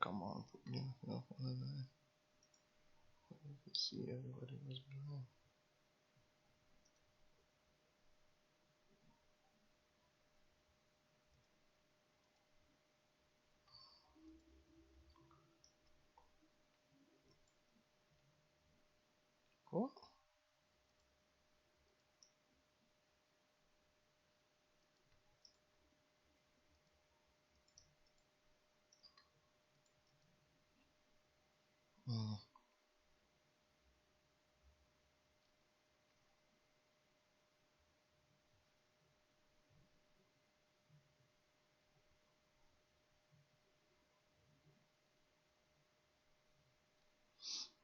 come on. You know, see everybody was below. What? Mm,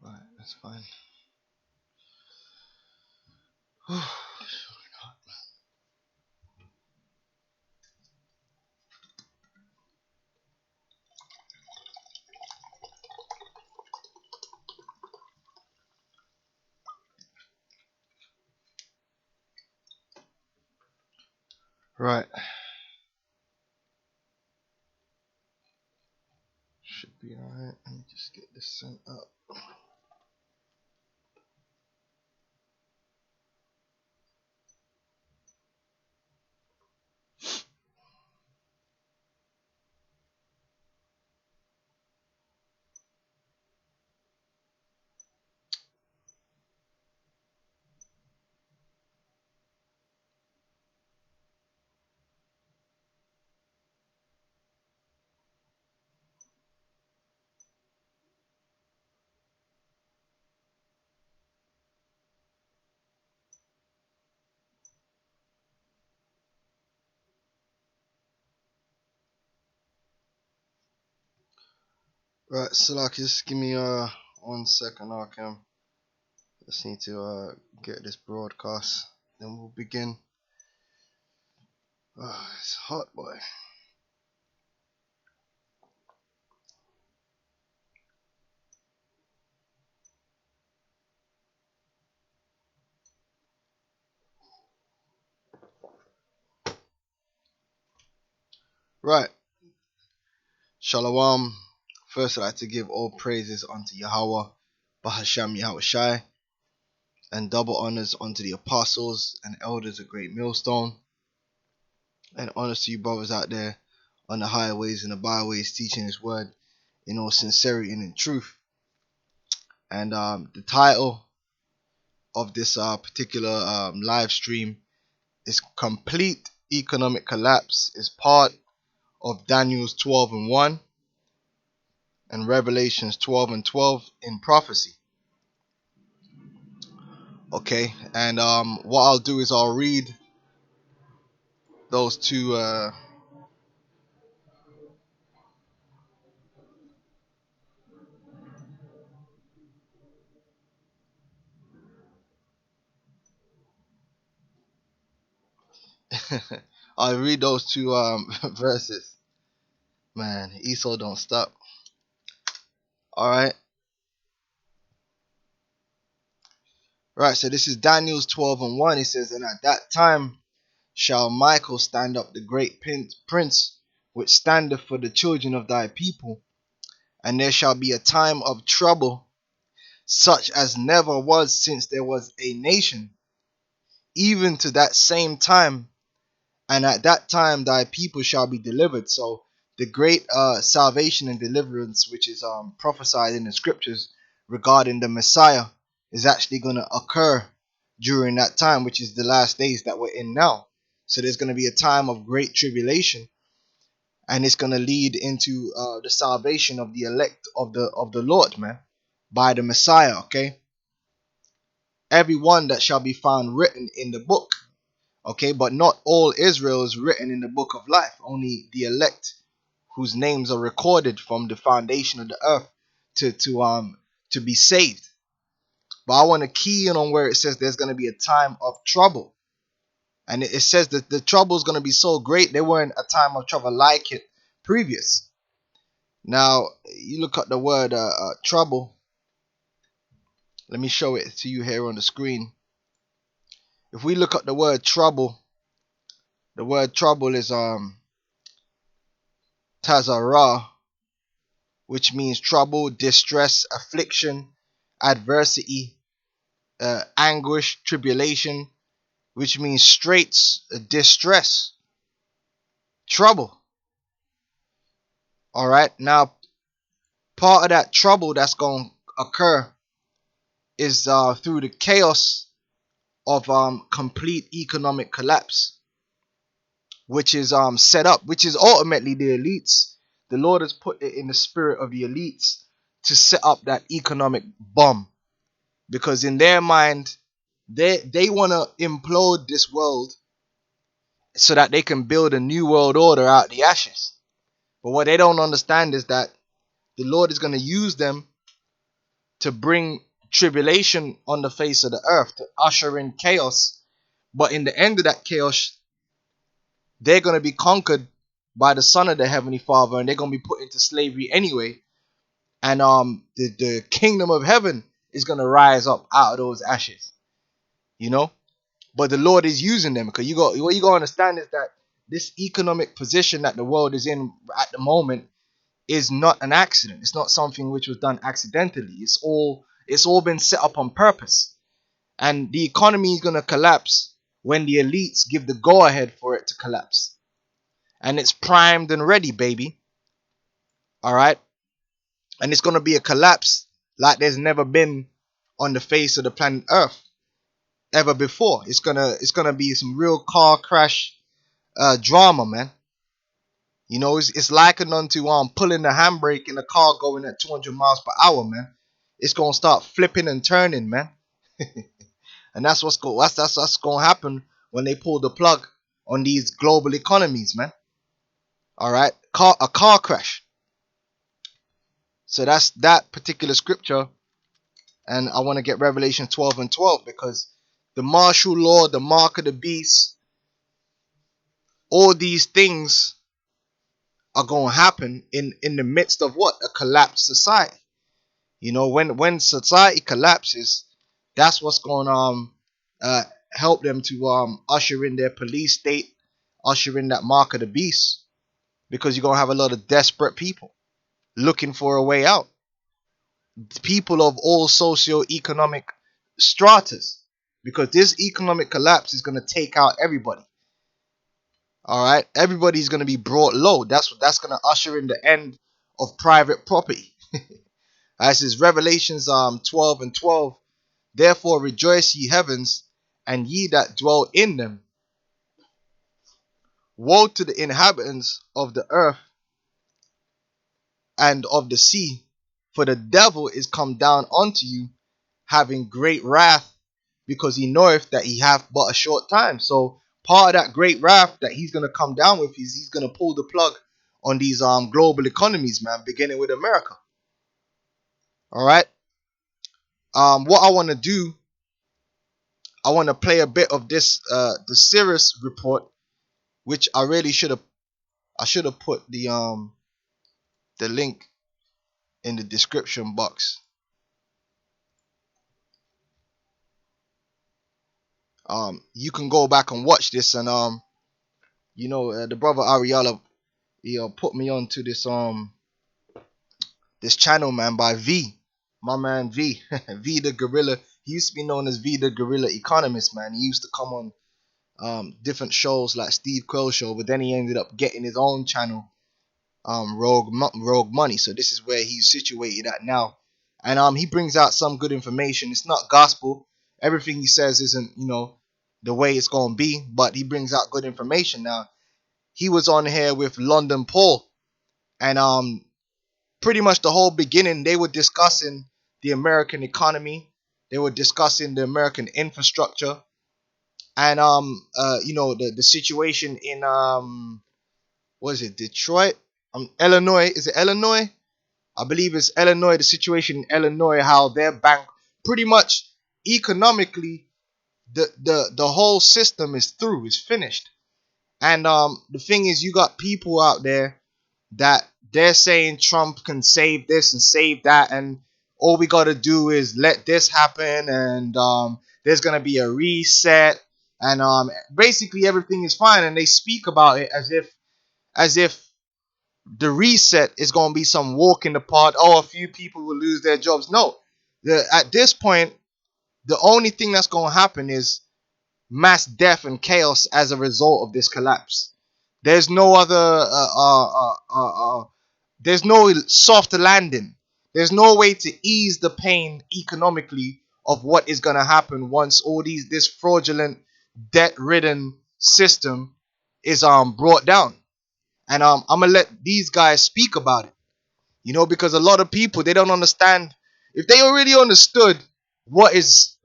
right, that's fine. Right, should be alright. Let me just get this sent up. Right, Salak, just give me 1 second, Arkham. Just need to get this broadcast. Then we'll begin. It's hot, boy. Right, Shalom. First, I'd like to give all praises unto Yahweh, Bahasham Yahushai, and double honors unto the apostles and elders of Great Millstone, and honors to you brothers out there on the highways and the byways teaching His word in all sincerity and in truth. And the title of this particular live stream is Complete Economic Collapse. Is part of Daniel's 12:1 and Revelations 12:12 in prophecy. Okay, and what I'll do is I'll read those two. I'll read those two verses. Man, Esau don't stop. All right. Right, so this is Daniel's 12:1. It says, and at that time shall Michael stand up, the great prince, which standeth for the children of thy people, and there shall be a time of trouble, such as never was since there was a nation, even to that same time, and at that time thy people shall be delivered. So the great salvation and deliverance which is prophesied in the scriptures regarding the Messiah is actually going to occur during that time, which is the last days that we're in now. So there's going to be a time of great tribulation, and it's going to lead into the salvation of the elect of the Lord, man, by the Messiah. Okay, every one that shall be found written in the book. Okay, but not all Israel is written in the book of life. Only the elect, whose names are recorded from the foundation of the earth, to be saved. But I want to key in on where it says there's going to be a time of trouble. And it says that the trouble is going to be so great, there weren't a time of trouble like it previous. Now, you look at the word trouble. Let me show it to you here on the screen. If we look at the word trouble is Tazarah. which means trouble, distress, affliction, adversity, anguish, tribulation, which means straits, distress, trouble. All right. Now, part of that trouble that's going to occur is through the chaos of complete economic collapse, which is set up, which is ultimately the elites. The Lord has put it in the spirit of the elites to set up that economic bomb, because in their mind, they want to implode this world so that they can build a new world order out of the ashes. But what they don't understand is that the Lord is going to use them to bring tribulation on the face of the earth, to usher in chaos. But in the end of that chaos, they're going to be conquered by the Son of the Heavenly Father, and they're going to be put into slavery anyway. And the kingdom of heaven is going to rise up out of those ashes, you know. But the Lord is using them, because what you got to understand is that this economic position that the world is in at the moment is not an accident. It's not something which was done accidentally. It's all been set up on purpose. And the economy is going to collapse when the elites give the go ahead for it to collapse. And it's primed and ready, baby. All right. And it's going to be a collapse like there's never been on the face of the planet Earth ever before. It's gonna be some real car crash drama, man. You know, it's likened unto pulling the handbrake in a car going at 200 miles per hour, man. It's gonna start flipping and turning, man. And that's what's gonna happen when they pull the plug on these global economies, man. All right, a car crash. So that's that particular scripture, and I want to get Revelation 12 and 12, because the martial law, the mark of the beast, all these things are going to happen in the midst of what? A collapsed society. You know, when society collapses, that's what's going to help them to usher in their police state, usher in that mark of the beast, because you're going to have a lot of desperate people looking for a way out. People of all socio-economic stratas, because this economic collapse is going to take out everybody. All right, everybody's going to be brought low. That's going to usher in the end of private property. As is Revelations 12 and 12. Therefore rejoice, ye heavens, and ye that dwell in them. Woe to the inhabitants of the earth and of the sea, for the devil is come down unto you, having great wrath, because he knoweth that he hath but a short time. So part of that great wrath that he's going to come down with is he's going to pull the plug on these global economies, man, beginning with America. All right. What I want to do, I want to play a bit of this the Cirrus report, which I really should have put the link in the description box. You can go back and watch this, and you know, the brother Ariella, he put me onto this channel, man, by V, my man V, V the Gorilla. He used to be known as V the Gorilla Economist, man. He used to come on different shows like Steve Quayle show, but then he ended up getting his own channel, Rogue Money. So this is where he's situated at now, and he brings out some good information. It's not gospel. Everything he says isn't, you know, the way it's gonna be, but he brings out good information. Now, he was on here with London Paul, and pretty much the whole beginning they were discussing the American economy, they were discussing the American infrastructure, and you know, the situation in what is it, Detroit, Illinois. Is it Illinois? I believe it's Illinois. The situation in Illinois, how their bank, pretty much economically, the whole system is through, is finished. And the thing is, you got people out there that they're saying Trump can save this and save that, and all we got to do is let this happen, and there's gonna be a reset, and basically everything is fine, and they speak about it as if the reset is going to be some walk in the park. Oh, a few people will lose their jobs. No, at this point, the only thing that's going to happen is mass death and chaos as a result of this collapse. There's no other. There's no soft landing. There's no way to ease the pain economically of what is going to happen once all this fraudulent, debt-ridden system is brought down. And I'm gonna let these guys speak about it. Because a lot of people, they don't understand. If they already understood what is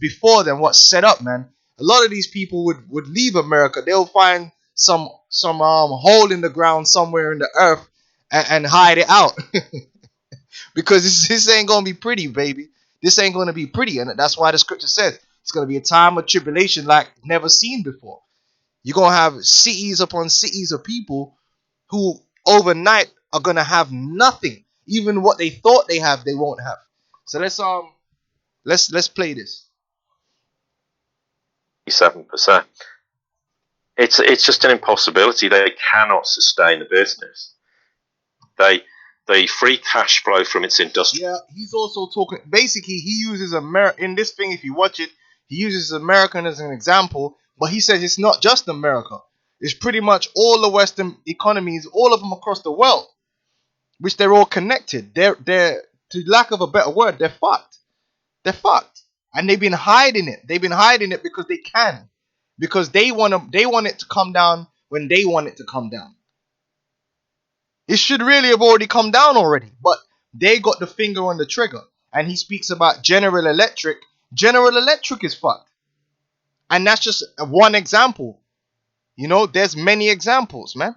before them, what's set up, man, a lot of these people would leave America. They'll find some hole in the ground somewhere in the earth and hide it out. Because this ain't gonna be pretty, baby. This ain't gonna be pretty, and that's why the scripture says it's gonna be a time of tribulation like never seen before. You're gonna have cities upon cities of people who overnight are gonna have nothing. Even what they thought they have, they won't have. So let's play this. 7%. It's just an impossibility. They cannot sustain the business. The free cash flow from its industry. Yeah, he's also talking. Basically, he uses America in this thing. If you watch it, he uses America as an example. But he says it's not just America. It's pretty much all the Western economies, all of them across the world, which they're all connected. They're to lack of a better word, they're fucked. They're fucked, and they've been hiding it. They've been hiding it because they can, because they want it to come down when they want it to come down. It should really have already come down already, but they got the finger on the trigger. And he speaks about General Electric. General Electric is fucked, and that's just one example. There's many examples, man.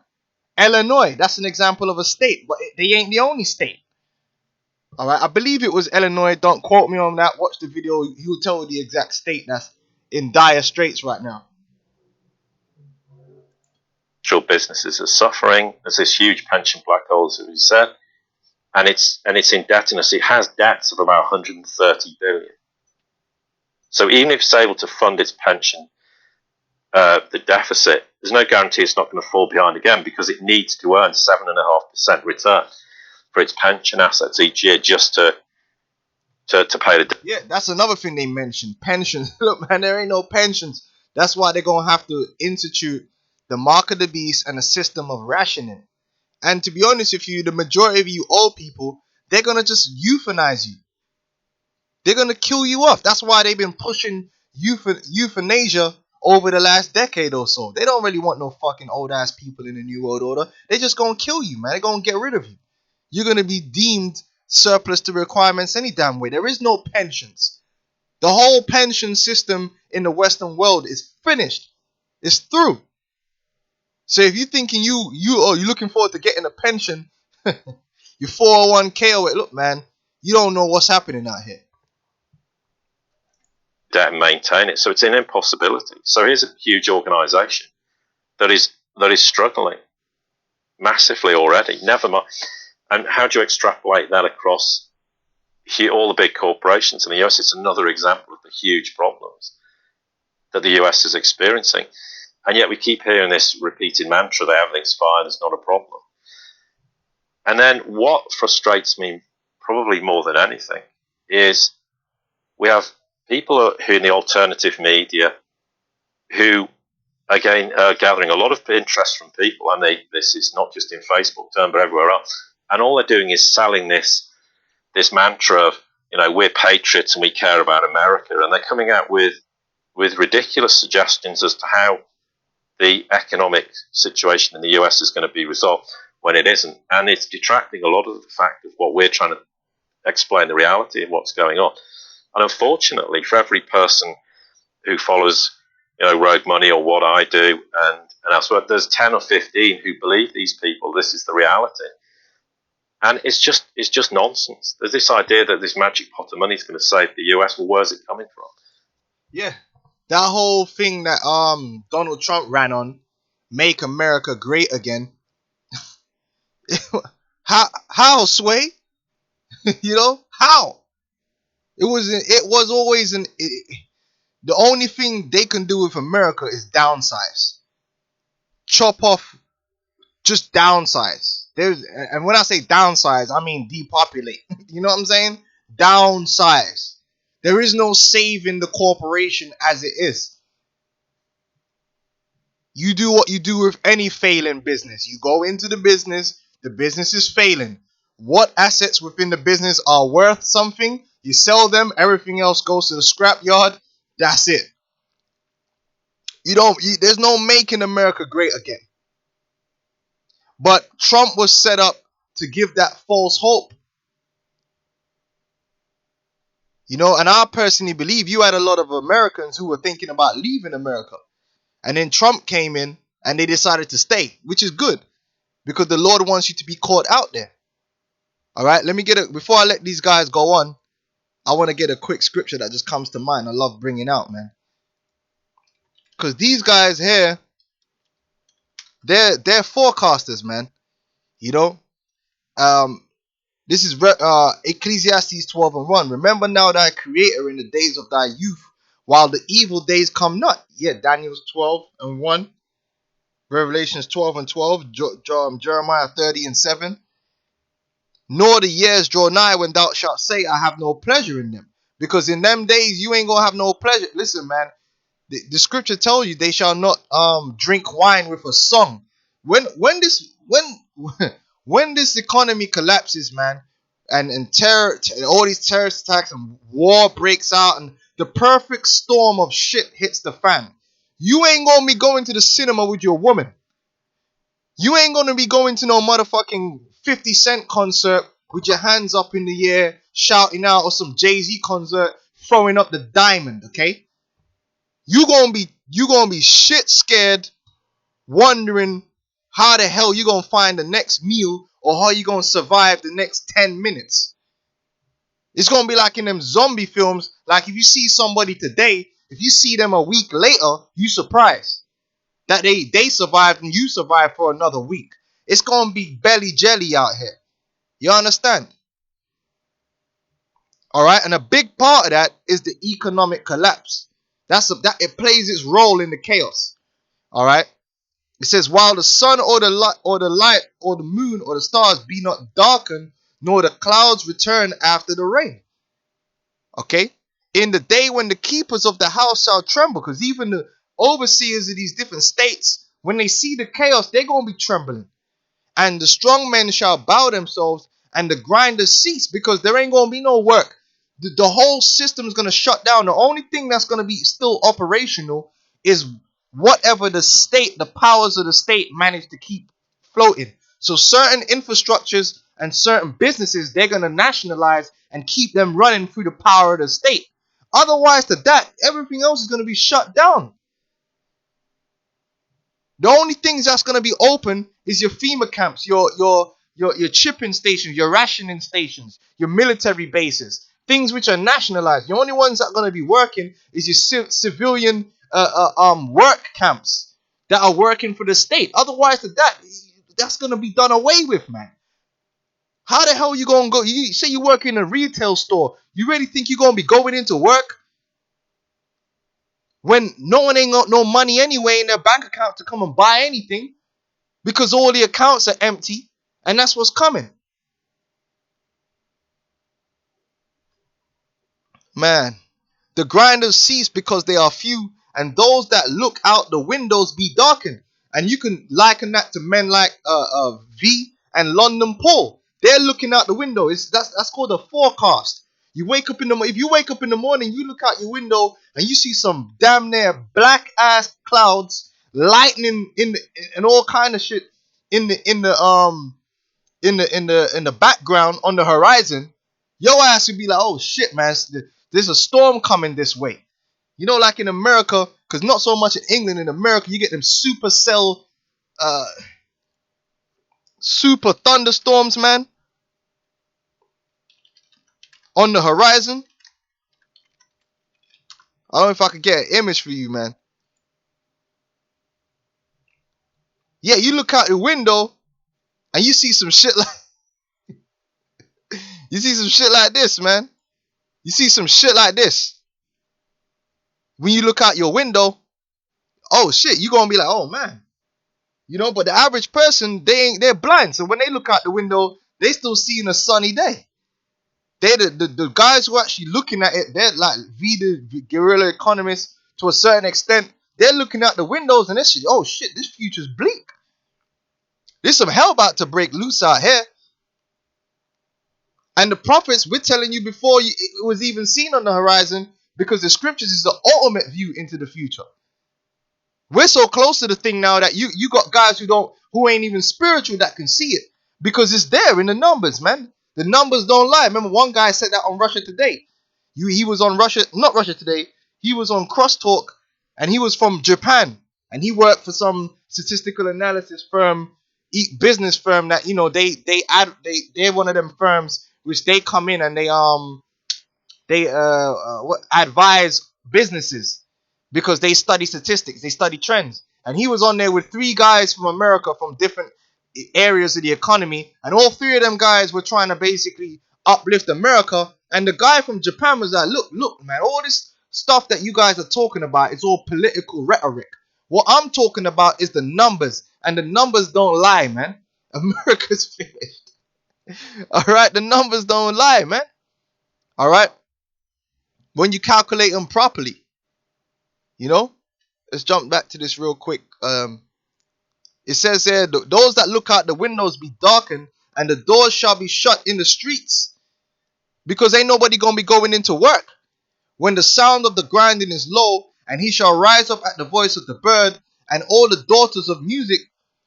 Illinois, that's an example of a state, but they ain't the only state. All right, I believe it was Illinois. Don't quote me on that. Watch the video. He'll tell you the exact state that's in dire straits right now. Businesses are suffering. There's this huge pension black hole, as we said, and it's indebtedness. It has debts of about 130 billion. So even if it's able to fund its pension, the deficit, there's no guarantee it's not going to fall behind again, because it needs to earn 7.5% return for its pension assets each year just to pay the debt. Yeah, that's another thing they mentioned. Pensions. Look, man, there ain't no pensions. That's why they're gonna have to institute the mark of the beast and a system of rationing. And to be honest with you, the majority of you old people, they're gonna just euthanize you. They're gonna kill you off. That's why they've been pushing euthanasia over the last decade or so. They don't really want no fucking old ass people in the New World Order. They're just gonna kill you, man. They're gonna get rid of you. You're gonna be deemed surplus to requirements any damn way. There is no pensions. The whole pension system in the Western world is finished. It's through. So if you're thinking you're looking forward to getting a pension, your 401k or look, man, you don't know what's happening out here. And maintain it. So it's an impossibility. So here's a huge organisation that is struggling massively already. Never mind. And how do you extrapolate that across all the big corporations in the US? It's another example of the huge problems that the US is experiencing. And yet we keep hearing this repeated mantra that everything's fine, there's not a problem. And then what frustrates me probably more than anything is we have people who in the alternative media who, again, are gathering a lot of interest from people, and this is not just in Facebook term, but everywhere else. And all they're doing is selling this mantra of, we're patriots and we care about America. And they're coming out with ridiculous suggestions as to how the economic situation in the US is going to be resolved when it isn't. And it's detracting a lot of the fact of what we're trying to explain, the reality of what's going on. And unfortunately, for every person who follows, Road Money or what I do and elsewhere, there's 10 or 15 who believe these people. This is the reality. And it's just nonsense. There's this idea that this magic pot of money is going to save the US. Well, where's it coming from? Yeah, that whole thing that Donald Trump ran on, "Make America Great Again." How Sway? How? It was always the only thing they can do with America is downsize, chop off, just downsize. And when I say downsize, I mean depopulate. You know what I'm saying? Downsize. There is no saving the corporation as it is. You do what you do with any failing business. You go into the business is failing. What assets within the business are worth something? You sell them, everything else goes to the scrap yard. That's it. There's no making America great again. But Trump was set up to give that false hope. And I personally believe you had a lot of Americans who were thinking about leaving America. And then Trump came in and they decided to stay, which is good because the Lord wants you to be caught out there. All right, before I let these guys go on, I want to get a quick scripture that just comes to mind. I love bringing out, man. Because these guys here, they're forecasters, man. This is Ecclesiastes 12:1. Remember now thy creator in the days of thy youth, while the evil days come not. Yeah, Daniel 12:1. Revelations 12:12. Jeremiah 30:7. Nor the years draw nigh when thou shalt say, I have no pleasure in them. Because in them days you ain't gonna have no pleasure. Listen, man. The scripture tells you they shall not drink wine with a song. When this economy collapses, man, and terror, all these terrorist attacks and war breaks out and the perfect storm of shit hits the fan, you ain't gonna be going to the cinema with your woman. You ain't gonna be going to no motherfucking 50 Cent concert with your hands up in the air, shouting out, or some Jay-Z concert, throwing up the diamond, okay? You gonna be shit scared, wondering how the hell you gonna find the next meal or how you gonna survive the next 10 minutes. It's gonna be like in them zombie films. Like if you see somebody today, if you see them a week later, you surprised that they survived and you survived for another week. It's gonna be belly jelly out here. You understand? All right, and a big part of that is the economic collapse. That it plays its role in the chaos. All right. It says, while the sun or the light or the moon or the stars be not darkened, nor the clouds return after the rain. Okay? In the day when the keepers of the house shall tremble, because even the overseers of these different states, when they see the chaos, they're going to be trembling. And the strong men shall bow themselves, and the grinders cease, because there ain't going to be no work. The whole system is going to shut down. The only thing that's going to be still operational is whatever the powers of the state manage to keep floating. So certain infrastructures and certain businesses, they're going to nationalize and keep them running through the power of the state. Otherwise, everything else is going to be shut down. The only things that's going to be open is your FEMA camps, your chipping stations, your rationing stations, your military bases. Things which are nationalized. The only ones that are going to be working is your civilian work camps that are working for the state. Otherwise, that's going to be done away with, man. How the hell are you going to go? You say you work in a retail store. You really think you're going to be going into work when no one ain't got no money anyway in their bank account to come and buy anything because all the accounts are empty, and that's what's coming. Man, the grinders cease because they are few, and those that look out the windows be darkened. And you can liken that to men like V and London Paul. They're looking out the window. That's called a forecast. If you wake up in the morning, you look out your window and you see some damn near black ass clouds, lightning and all kind of shit in the background on the horizon. Your ass would be like, oh shit, man, there's a storm coming this way. Like in America, because not so much in England. In America, you get them super thunderstorms, man, on the horizon. I don't know if I could get an image for you, man. Yeah, you look out the window and you see some shit like this, man. You see some shit like this. When you look out your window, oh shit, you're gonna be like, oh man. You know, but the average person, they're blind. So when they look out the window, they still seeing a sunny day. They're the guys who are actually looking at it, they're like the guerrilla economists to a certain extent. They're looking out the windows and they're saying, oh shit, this future's bleak. There's some hell about to break loose out here. And the prophets, we're telling you before it was even seen on the horizon, because the scriptures is the ultimate view into the future. We're so close to the thing now that you got guys who ain't even spiritual that can see it, because it's there in the numbers, man. The numbers don't lie. Remember, one guy said that on Russia Today. He was on not Russia Today. He was on Crosstalk, and he was from Japan, and he worked for some statistical analysis firm, business firm that they're one of them firms which they come in and they advise businesses, because they study statistics, they study trends. And he was on there with 3 guys from America from different areas of the economy, and all 3 of them guys were trying to basically uplift America. And the guy from Japan was like, look, man, all this stuff that you guys are talking about is all political rhetoric. What I'm talking about is the numbers, and the numbers don't lie, man. America's finished. All right, the numbers don't lie, man. All right, when you calculate them properly. You know, let's jump back to this real quick. It says here, those that look out the windows be darkened, and the doors shall be shut in the streets, because ain't nobody gonna be going into work. When the sound of the grinding is low, and he shall rise up at the voice of the bird, and all the daughters of music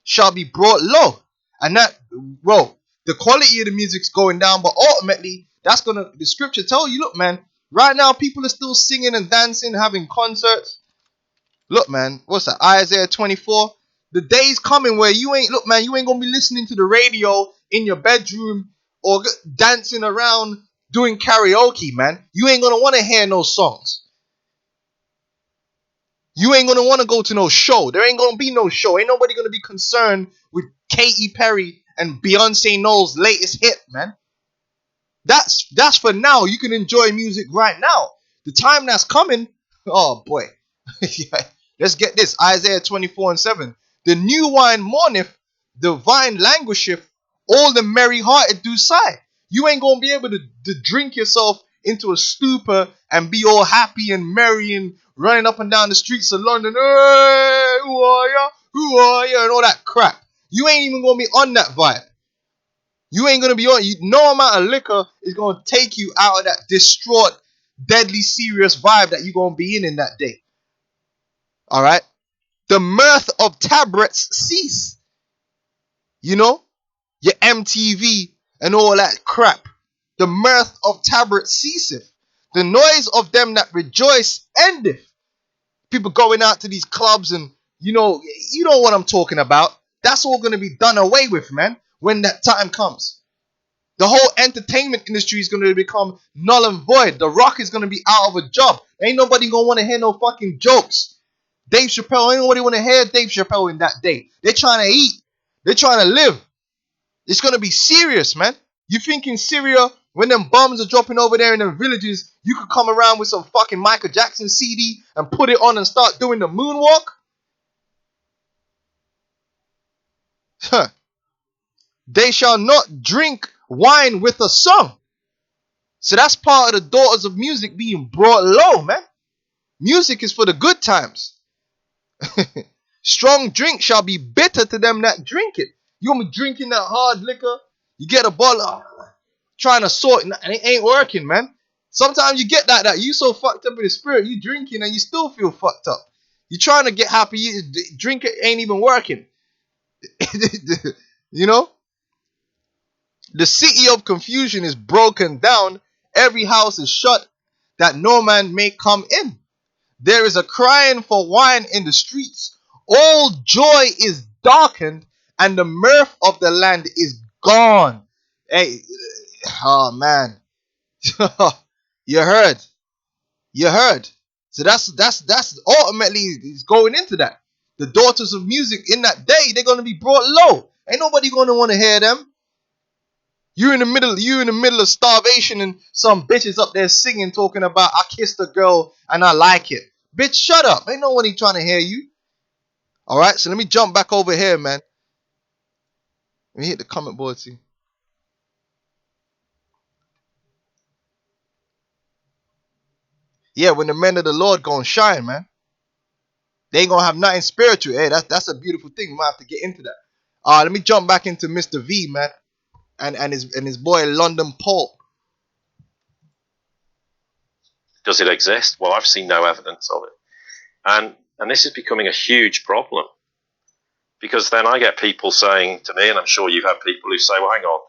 shall be brought low. And that, bro, the quality of the music's going down, but ultimately, the scripture tell you, look, man, right now people are still singing and dancing, having concerts. Look, man, what's that? Isaiah 24. The day's coming where you ain't gonna be listening to the radio in your bedroom or dancing around doing karaoke, man. You ain't gonna want to hear no songs. You ain't gonna want to go to no show. There ain't gonna be no show. Ain't nobody gonna be concerned with Katy Perry and Beyonce Knowles' latest hit, man. That's for now. You can enjoy music right now. The time that's coming, oh boy. Yeah. Let's get this. Isaiah 24:7. The new wine mourneth, the vine languisheth, all the merry-hearted do sigh. You ain't gonna be able to drink yourself into a stupor and be all happy and merry and running up and down the streets of London. Hey, who are ya? Who are ya? And all that crap. You ain't even gonna be on that vibe. You ain't gonna be on. No amount of liquor is gonna take you out of that distraught, deadly serious vibe that you're gonna be in that day. All right, the mirth of tabrets cease. You know, your MTV and all that crap. The mirth of tabrets ceaseth. The noise of them that rejoice endeth. People going out to these clubs and you know what I'm talking about. That's all going to be done away with, man, when that time comes. The whole entertainment industry is going to become null and void. The Rock is going to be out of a job. Ain't nobody going to want to hear no fucking jokes. Dave Chappelle, ain't nobody want to hear Dave Chappelle in that day. They're trying to eat. They're trying to live. It's going to be serious, man. You think in Syria, when them bombs are dropping over there in the villages, you could come around with some fucking Michael Jackson CD and put it on and start doing the moonwalk? Huh. They shall not drink wine with a song. So that's part of the daughters of music being brought low, man. Music is for the good times. Strong drink shall be bitter to them that drink it. You want me drinking that hard liquor? You get a bottle, trying to sort it, and it ain't working, man. Sometimes you get that you so fucked up in the spirit, you drinking and you still feel fucked up. You trying to get happy, drink it ain't even working. You know? The city of confusion is broken down. Every house is shut, that no man may come in. There is a crying for wine in the streets. All joy is darkened, and the mirth of the land is gone. Hey, oh man. You heard. So that's ultimately is going into that. The daughters of music in that day, they're gonna be brought low. Ain't nobody gonna want to hear them. You're in the middle of starvation and some bitches up there singing, talking about I kissed a girl and I like it. Bitch, shut up. Ain't nobody trying to hear you. All right, so let me jump back over here, man. Let me hit the comment board, see. Yeah, when the men of the Lord gonna shine, man, they ain't gonna have nothing spiritual. Hey, that's a beautiful thing. We might have to get into that. Let me jump back into Mr. V, man, and his boy London Paul. Does it exist? Well, I've seen no evidence of it. And this is becoming a huge problem, because then I get people saying to me, and I'm sure you've had people who say, well, hang on,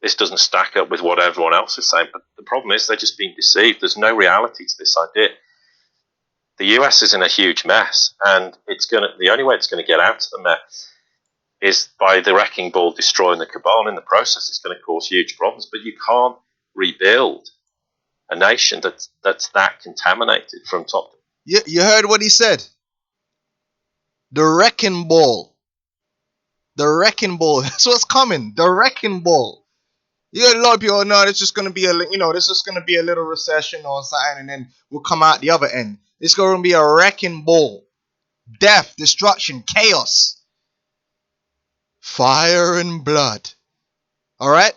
this doesn't stack up with what everyone else is saying. But the problem is they're just being deceived. There's no reality to this idea. The US is in a huge mess, and the only way it's going to get out of the mess is by the wrecking ball destroying the cabal. In the process, it's going to cause huge problems. But you can't rebuild a nation that's that contaminated from top to bottom. You heard what he said. The wrecking ball. The wrecking ball. That's what's coming. The wrecking ball. You got a lot of people. No, it's just gonna be there's just gonna be a little recession or something, and then we'll come out the other end. It's gonna be a wrecking ball. Death, destruction, chaos, fire and blood. All right.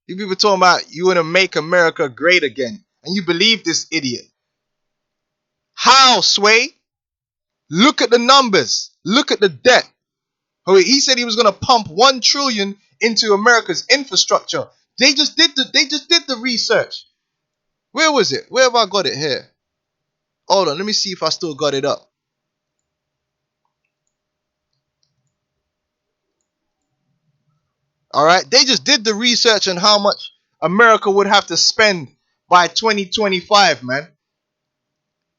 You people talking about you wanna make America great again, and you believe this idiot. How, Sway? Look at the numbers. Look at the debt. He said he was gonna pump $1 trillion into America's infrastructure. They just did the research. Where was it? Where have I got it here? Hold on, let me see if I still got it up. All right, they just did the research on how much America would have to spend by 2025, man.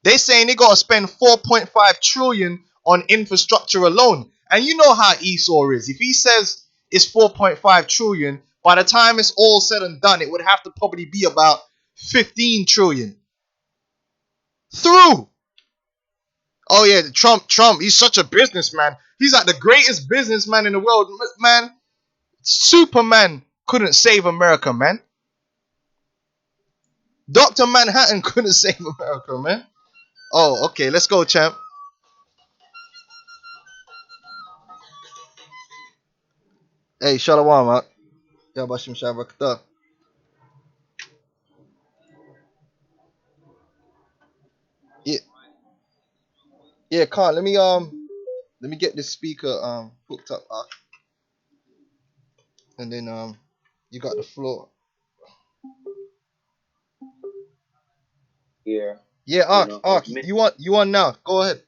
They saying they gotta spend 4.5 trillion on infrastructure alone. And you know how Esau is. If he says it's 4.5 trillion, by the time it's all said and done, it would have to probably be about 15 trillion. Through. Oh yeah, Trump, he's such a businessman. He's like the greatest businessman in the world, man. Superman couldn't save America, man. Dr. Manhattan couldn't save America, man. Oh, okay, let's go, champ. Hey, Shalom, man. Yabashim Shabakata. Yeah, yeah, Khan, let me get this speaker hooked up, and then you got the floor. Here. Yeah, you want now? Go ahead.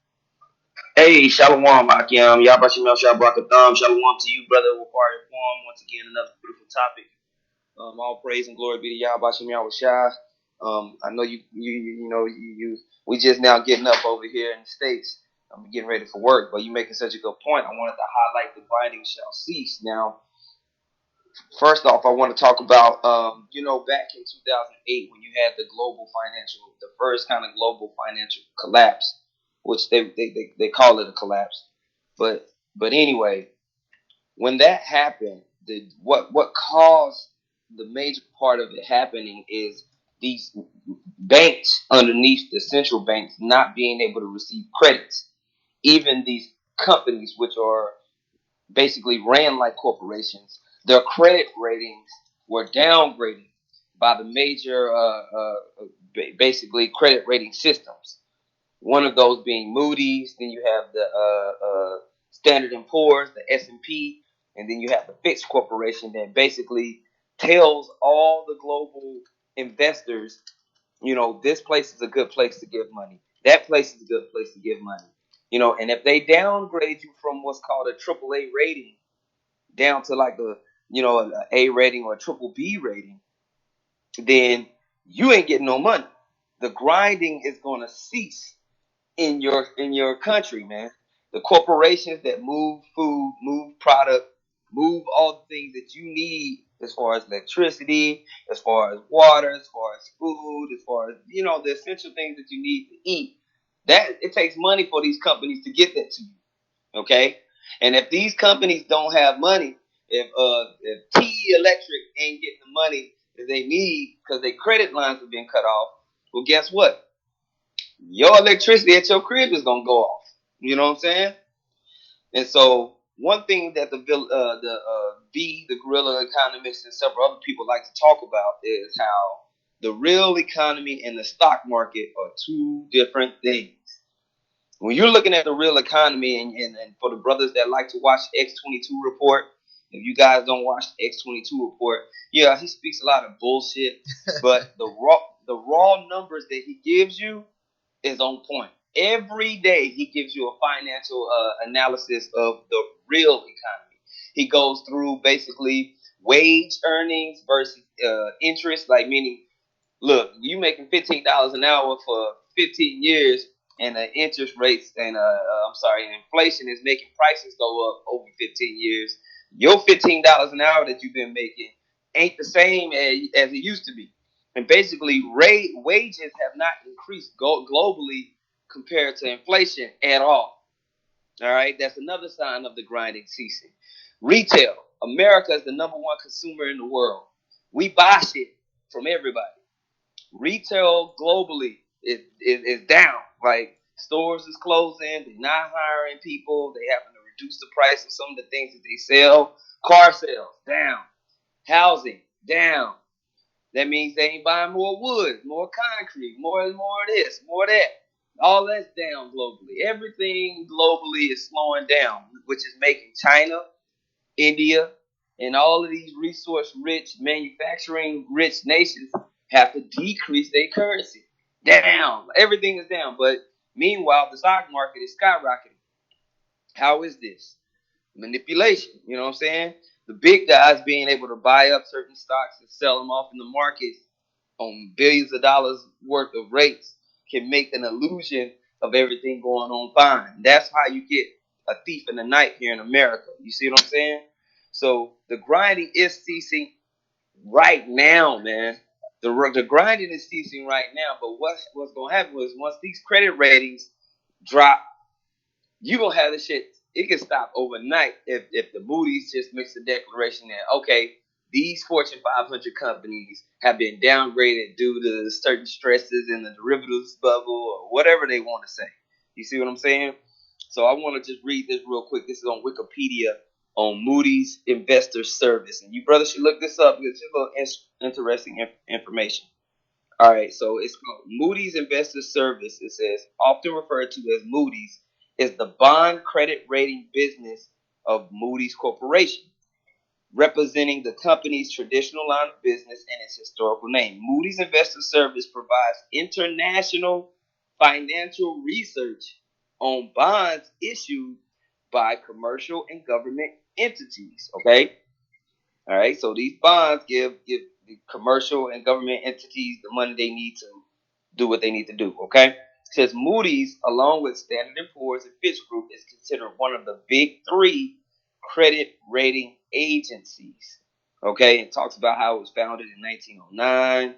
Hey, Shalom, Akim. Yabashimel Shabakatham. Shalom to you, brother. Wakari Form. Once again, another beautiful topic. All praise and glory be to Yahbashim Yahushai. I know we just now getting up over here in the States. I'm getting ready for work, but you making such a good point. I wanted to highlight the grinding shall cease. Now, first off, I want to talk about, back in 2008 when you had the first kind of global financial collapse, which they call it a collapse. But anyway, when that happened, what caused the major part of it happening is these banks underneath the central banks not being able to receive credits. Even these companies, which are basically ran like corporations, their credit ratings were downgraded by the major, basically credit rating systems. One of those being Moody's. Then you have the Standard and Poor's, the S&P, and then you have the Fitch Corporation that basically tells all the global investors, this place is a good place to give money. That place is a good place to give money. And if they downgrade you from what's called a triple A rating down to like an A rating or a triple B rating, then you ain't getting no money. The grinding is going to cease in your country, man. The corporations that move food, move product, move all the things that you need as far as electricity, as far as water, as far as food, as far as the essential things that you need to eat. That it takes money for these companies to get that to you. Okay? And if these companies don't have money, if TE Electric ain't getting the money that they need because their credit lines have been cut off, well, guess what? Your electricity at your crib is gonna go off. You know what I'm saying? And so one thing that the guerrilla economist and several other people like to talk about is how the real economy and the stock market are two different things. When you're looking at the real economy, and for the brothers that like to watch X22 report, if you guys don't watch X22 report, yeah, he speaks a lot of bullshit, but the raw numbers that he gives you is on point. Every day he gives you a financial analysis of the real economy. He goes through basically wage earnings versus interest, like meaning, look, you making $15 an hour for 15 years, and the interest rates and inflation is making prices go up over 15 years. Your $15 an hour that you've been making ain't the same as it used to be. And basically, wages have not increased globally compared to inflation at all. All right, that's another sign of the grinding ceasing. Retail. America is the number one consumer in the world. We buy shit from everybody. Retail globally is down. Like, stores is closing. They're not hiring people. They having to reduce the price of some of the things that they sell. Car sales down. Housing down. That means they ain't buying more wood, more concrete, more of this, more of that. All that's down globally. Everything globally is slowing down, which is making China, India, and all of these resource-rich, manufacturing-rich nations have to decrease their currency. Down. Everything is down. But meanwhile, the stock market is skyrocketing. How is this? Manipulation. You know what I'm saying? The big guys being able to buy up certain stocks and sell them off in the market on billions of dollars worth of rates can make an illusion of everything going on fine. That's how you get a thief in the night here in America. You see what I'm saying? So the grinding is ceasing right now, man. The grinding is ceasing right now. But what's going to happen is once these credit ratings drop, you gonna have this shit. It can stop overnight if the Moody's just makes a declaration that, okay, these Fortune 500 companies have been downgraded due to certain stresses in the derivatives bubble or whatever they want to say. You see what I'm saying? So I want to just read this real quick. This is on Wikipedia on Moody's Investor Service, and you brothers should look this up because it's a little interesting information. All right, so it's called Moody's Investor Service. It says, often referred to as Moody's, is the bond credit rating business of Moody's Corporation, representing the company's traditional line of business and its historical name. Moody's Investor Service provides international financial research on bonds issued by commercial and government entities. Okay, all right, so these bonds give the commercial and government entities the money they need to do what they need to do. Okay, it says Moody's, along with Standard & Poor's and Fitch Group, is considered one of the big three credit rating agencies. Okay, it talks about how it was founded in 1909,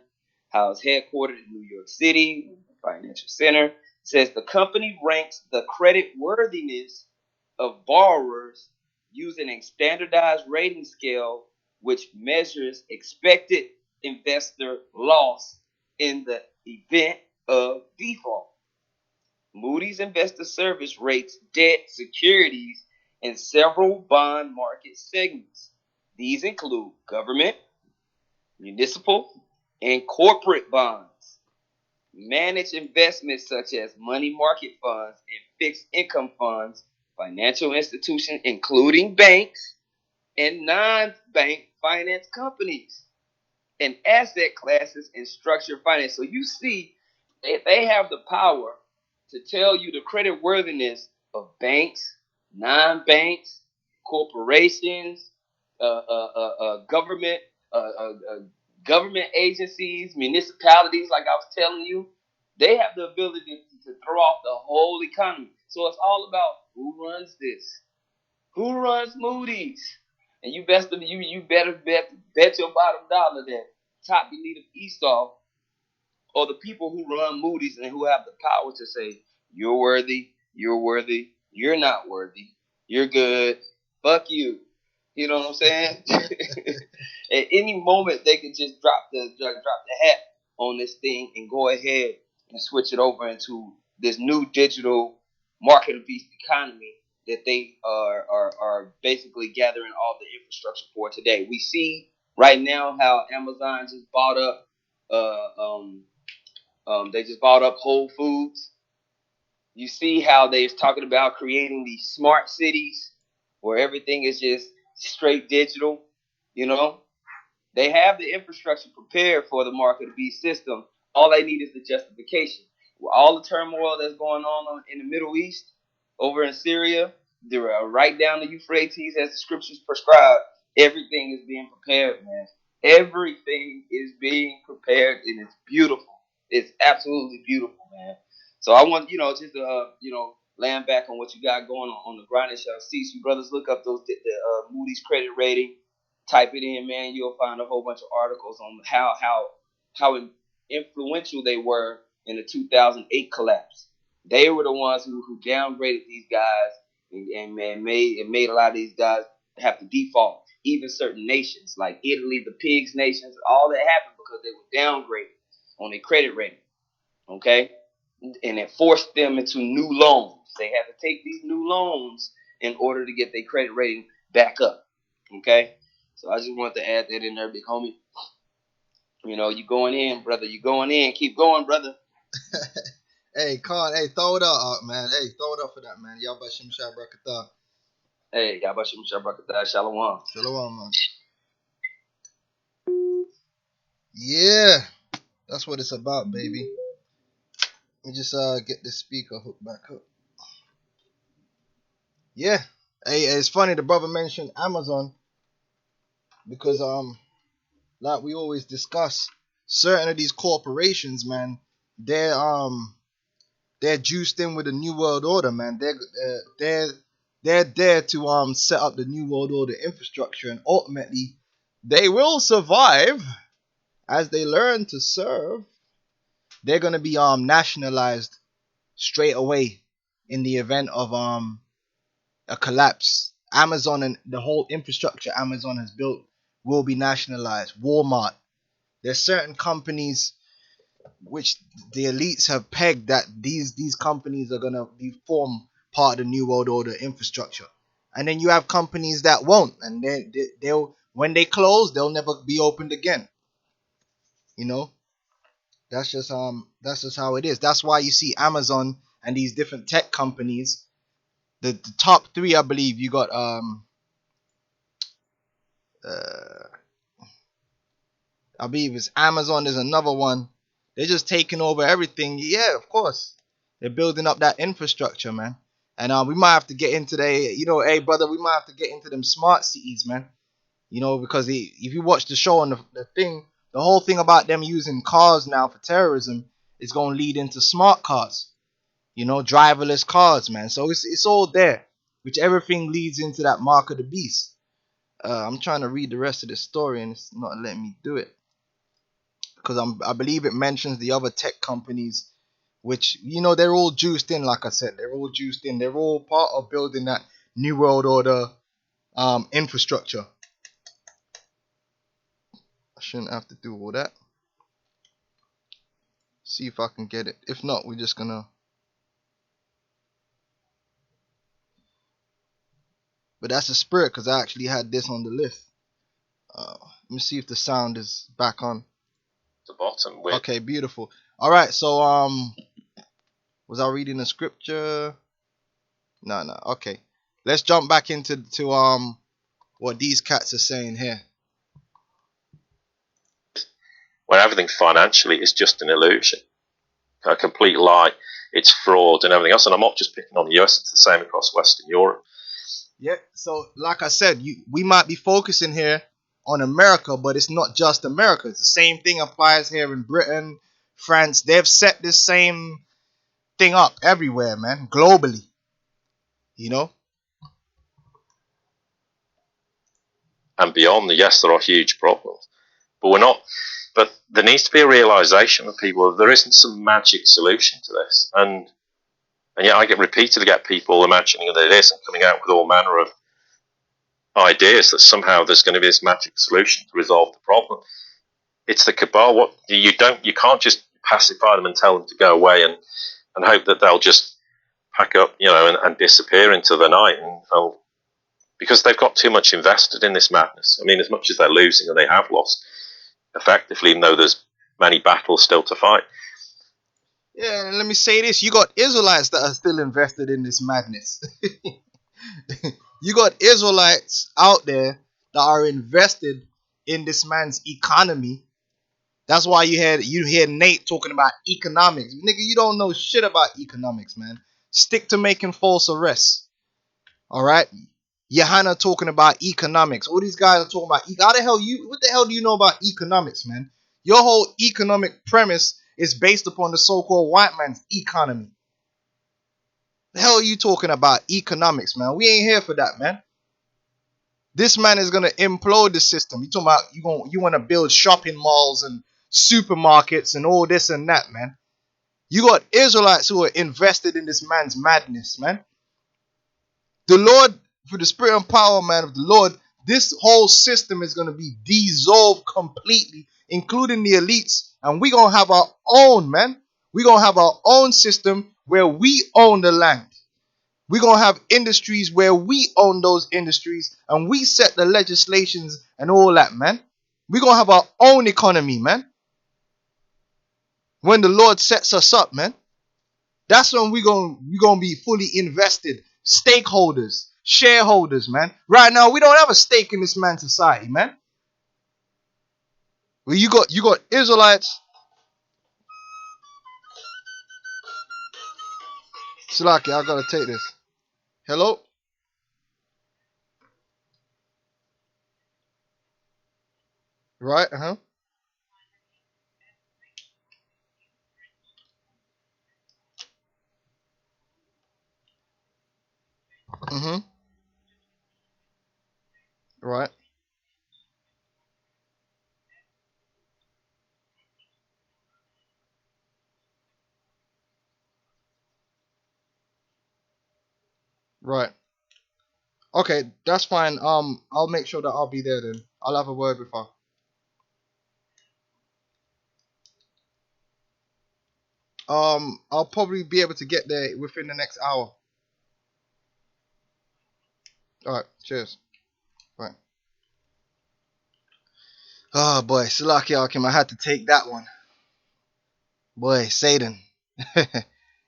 how it's headquartered in New York City, financial center. It says the company ranks the credit worthiness of borrowers using a standardized rating scale which measures expected investor loss in the event of default. Moody's Investor Service rates debt securities in several bond market segments. These include government, municipal, and corporate bonds. Manage investments such as money market funds and fixed income funds, financial institutions, including banks and non-bank finance companies, and asset classes and structured finance. So you see, they have the power to tell you the credit worthiness of banks, non-banks, corporations, government, government agencies, municipalities. Like I was telling you, they have the ability to throw off the whole economy. So it's all about who runs this, who runs Moody's, and you better bet your bottom dollar that top elite of Esau or the people who run Moody's and who have the power to say, you're worthy, you're not worthy, you're good, fuck you. You know what I'm saying? At any moment, they could just drop the hat on this thing and go ahead and switch it over into this new digital market-based economy that they are basically gathering all the infrastructure for today. We see right now how Amazon just bought up they just bought up Whole Foods. You see how they're talking about creating these smart cities where everything is just straight digital. You know, they have the infrastructure prepared for the mark of the beast system. All they need is the justification. With all the turmoil that's going on in the Middle East, over in Syria, they're right down the Euphrates as the scriptures prescribe. Everything is being prepared, man. Everything is being prepared, and it's beautiful. It's absolutely beautiful, man. So I want just to land back on what you got going on the grind and shall see. Some brothers look up the Moody's credit rating. Type it in, man. You'll find a whole bunch of articles on how influential they were in the 2008 collapse. They were the ones who downgraded these guys and made a lot of these guys have to default. Even certain nations like Italy, the pigs nations, all that happened because they were downgraded on their credit rating. Okay, and it forced them into new loans. They had to take these new loans in order to get their credit rating back up. Okay, so I just wanted to add that in there, big homie. You going in, brother. You going in. Keep going, brother. Hey, Khan, hey, throw it up, man. Hey, throw it up for that, man. Y'all Bashim Shabrakatah. Hey, Yabashim Shabrakatah, Shalom. Shalom, man. Yeah, that's what it's about, baby. Let me just get this speaker hooked back up. Yeah. Hey, it's funny the brother mentioned Amazon because like we always discuss, certain of these corporations, man, they're juiced in with the New World Order, man. They're there to set up the New World Order infrastructure, and ultimately they will survive as they learn to serve. They're gonna be nationalized straight away in the event of a collapse. Amazon and the whole infrastructure Amazon has built will be nationalized. Walmart. There's certain companies which the elites have pegged that these companies are gonna form part of the New World Order infrastructure. And then you have companies that won't, and they'll when they close, they'll never be opened again. That's just how it is. That's why you see Amazon and these different tech companies. The top three, I believe, you got I believe it's Amazon. There's another one. They're just taking over everything. Yeah, of course. They're building up that infrastructure, man. And we might have to get into hey brother, we might have to get into them smart cities, man. Because if you watch the show and the whole thing about them using cars now for terrorism is going to lead into smart cars. Driverless cars, man. So it's all there, which everything leads into that mark of the beast. I'm trying to read the rest of the story and it's not letting me do it because I believe it mentions the other tech companies, which they're all juiced in. Like I said, they're all juiced in. They're all part of building that New World Order infrastructure. I shouldn't have to do all that. See if I can get it. If not, we're just gonna. But that's the spirit because I actually had this on the list. Let me see if the sound is back on. The bottom. Okay, beautiful. All right, so was I reading the scripture? No. Okay, let's jump back into what these cats are saying here. Where everything financially is just an illusion, a complete lie. It's fraud and everything else. And I'm not just picking on the US; it's the same across Western Europe. Yeah. So, like I said, we might be focusing here on America, but it's not just America. It's the same thing applies here in Britain, France. They've set this same thing up everywhere, man, globally. And beyond, yes, there are huge problems, but we're not. But there needs to be a realization of people that there isn't some magic solution to this, and yet I get repeatedly people imagining that it is and coming out with all manner of ideas that somehow there's going to be this magic solution to resolve the problem. It's the cabal. What you can't just pacify them and tell them to go away and hope that they'll just pack up, and disappear into the night, and because they've got too much invested in this madness. I mean, as much as they're losing, and they have lost effectively, even though there's many battles still to fight. Yeah, and let me say this: you got Israelites that are still invested in this madness. You got Israelites out there that are invested in this man's economy. That's why you hear Nate talking about economics. Nigga, you don't know shit about economics, man. Stick to making false arrests. Alright? Johanna talking about economics. All these guys are talking about what the hell do you know about economics, man? Your whole economic premise is based upon the so-called white man's economy. The hell are you talking about economics, man? We ain't here for that, man. This man is gonna implode the system. You talking about you want to build shopping malls and supermarkets and all this and that, man. You got Israelites who are invested in this man's madness, man. The Lord, for the spirit and power, man, of the Lord, this whole system is gonna be dissolved completely, including the elites, and we're gonna have our own, man. We're gonna have our own system where we own the land. We're going to have industries where we own those industries and we set the legislations and all that, man. We're going to have our own economy, man. When the Lord sets us up, man. That's when we're going to be fully invested. Stakeholders, shareholders, man. Right now, we don't have a stake in this man's society, man. Well, you got Israelites. Slaki, I got to take this. Hello? Right, Right. Right. Okay, that's fine. I'll make sure that I'll be there then. I'll have a word with her. I'll probably be able to get there within the next hour. Alright, cheers. Right. Oh boy, Salaki Akim, I had to take that one. Boy, Satan.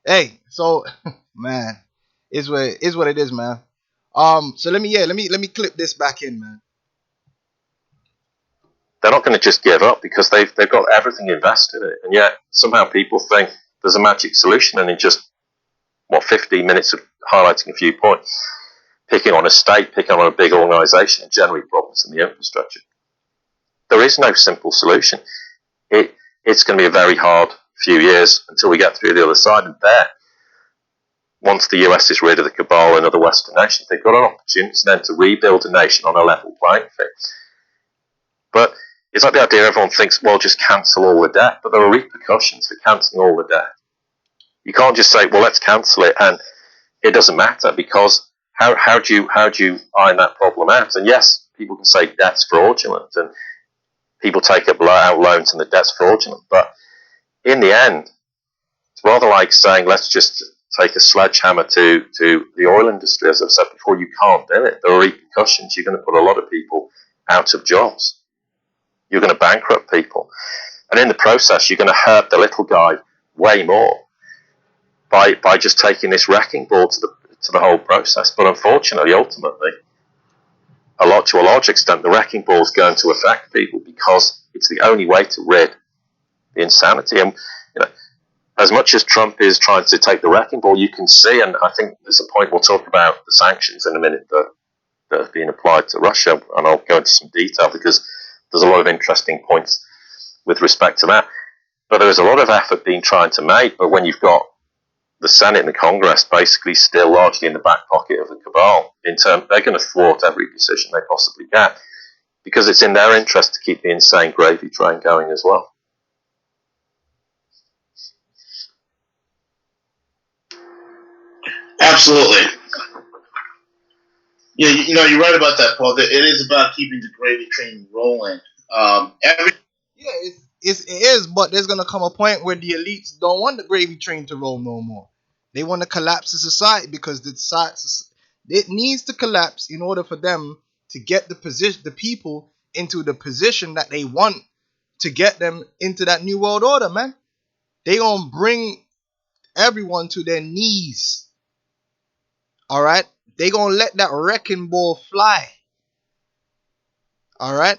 Hey, so man, is what it is, man. So let me clip this back in, man. They're not going to just give up because they've got everything invested in it, and yet somehow people think there's a magic solution, and in just 15 minutes of highlighting a few points, picking on a state, picking on a big organisation, and generating problems in the infrastructure. There is no simple solution. It's going to be a very hard few years until we get through the other side, and there, once the US is rid of the cabal and other Western nations, they've got an opportunity then to rebuild a nation on a level playing field. But it's like the idea everyone thinks, well, just cancel all the debt, but there are repercussions for cancelling all the debt. You can't just say, well, let's cancel it, and it doesn't matter, because how do you iron that problem out? And yes, people can say debt's fraudulent, and people take out loans and the debt's fraudulent, but in the end, it's rather like saying, let's just take a sledgehammer to the oil industry. As I've said before, you can't do it. There are repercussions. You're going to put a lot of people out of jobs. You're going to bankrupt people. And in the process, you're going to hurt the little guy way more by just taking this wrecking ball to the whole process. But unfortunately, ultimately, to a large extent, the wrecking ball is going to affect people because it's the only way to rid the insanity. And as much as Trump is trying to take the wrecking ball, you can see, and I think there's a point we'll talk about the sanctions in a minute that have been applied to Russia, and I'll go into some detail because there's a lot of interesting points with respect to that. But there is a lot of effort being tried to make, but when you've got the Senate and the Congress basically still largely in the back pocket of the cabal, they're going to thwart every decision they possibly can because it's in their interest to keep the insane gravy train going as well. Absolutely. Yeah, you're right about that, Paul. It is about keeping the gravy train rolling. It is, but there's gonna come a point where the elites don't want the gravy train to roll no more. They want to collapse the society because the society, it needs to collapse in order for them to get the people into the position that they want to get them into that new world order, man. They gonna bring everyone to their knees. All right, they gonna let that wrecking ball fly. All right,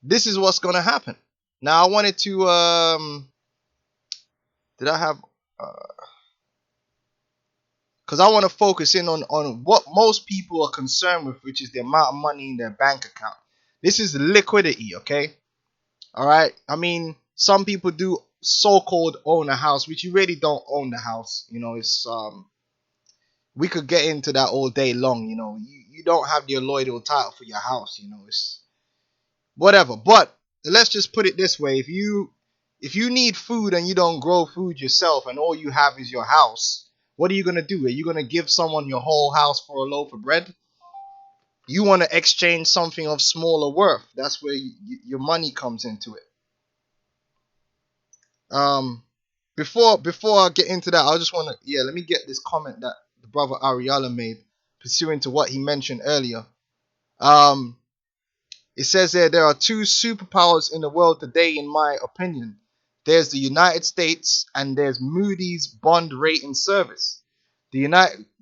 this is what's gonna happen. Now I wanted to did I have because I want to focus in on what most people are concerned with, which is the amount of money in their bank account. This is liquidity, okay? All right. I mean, some people do so-called own a house, which you really don't own the house. You know, it's we could get into that all day long. You know, you don't have the allodial title for your house. You know, it's whatever. But let's just put it this way: if you need food and you don't grow food yourself, and all you have is your house, what are you gonna do? Are you gonna give someone your whole house for a loaf of bread? You want to exchange something of smaller worth. That's where your money comes into it. Before I get into that, I just want to let me get this comment that the brother Ariala made, pursuant to what he mentioned earlier. It says there are two superpowers in the world today, in my opinion. There's the United States and there's Moody's bond rating service. The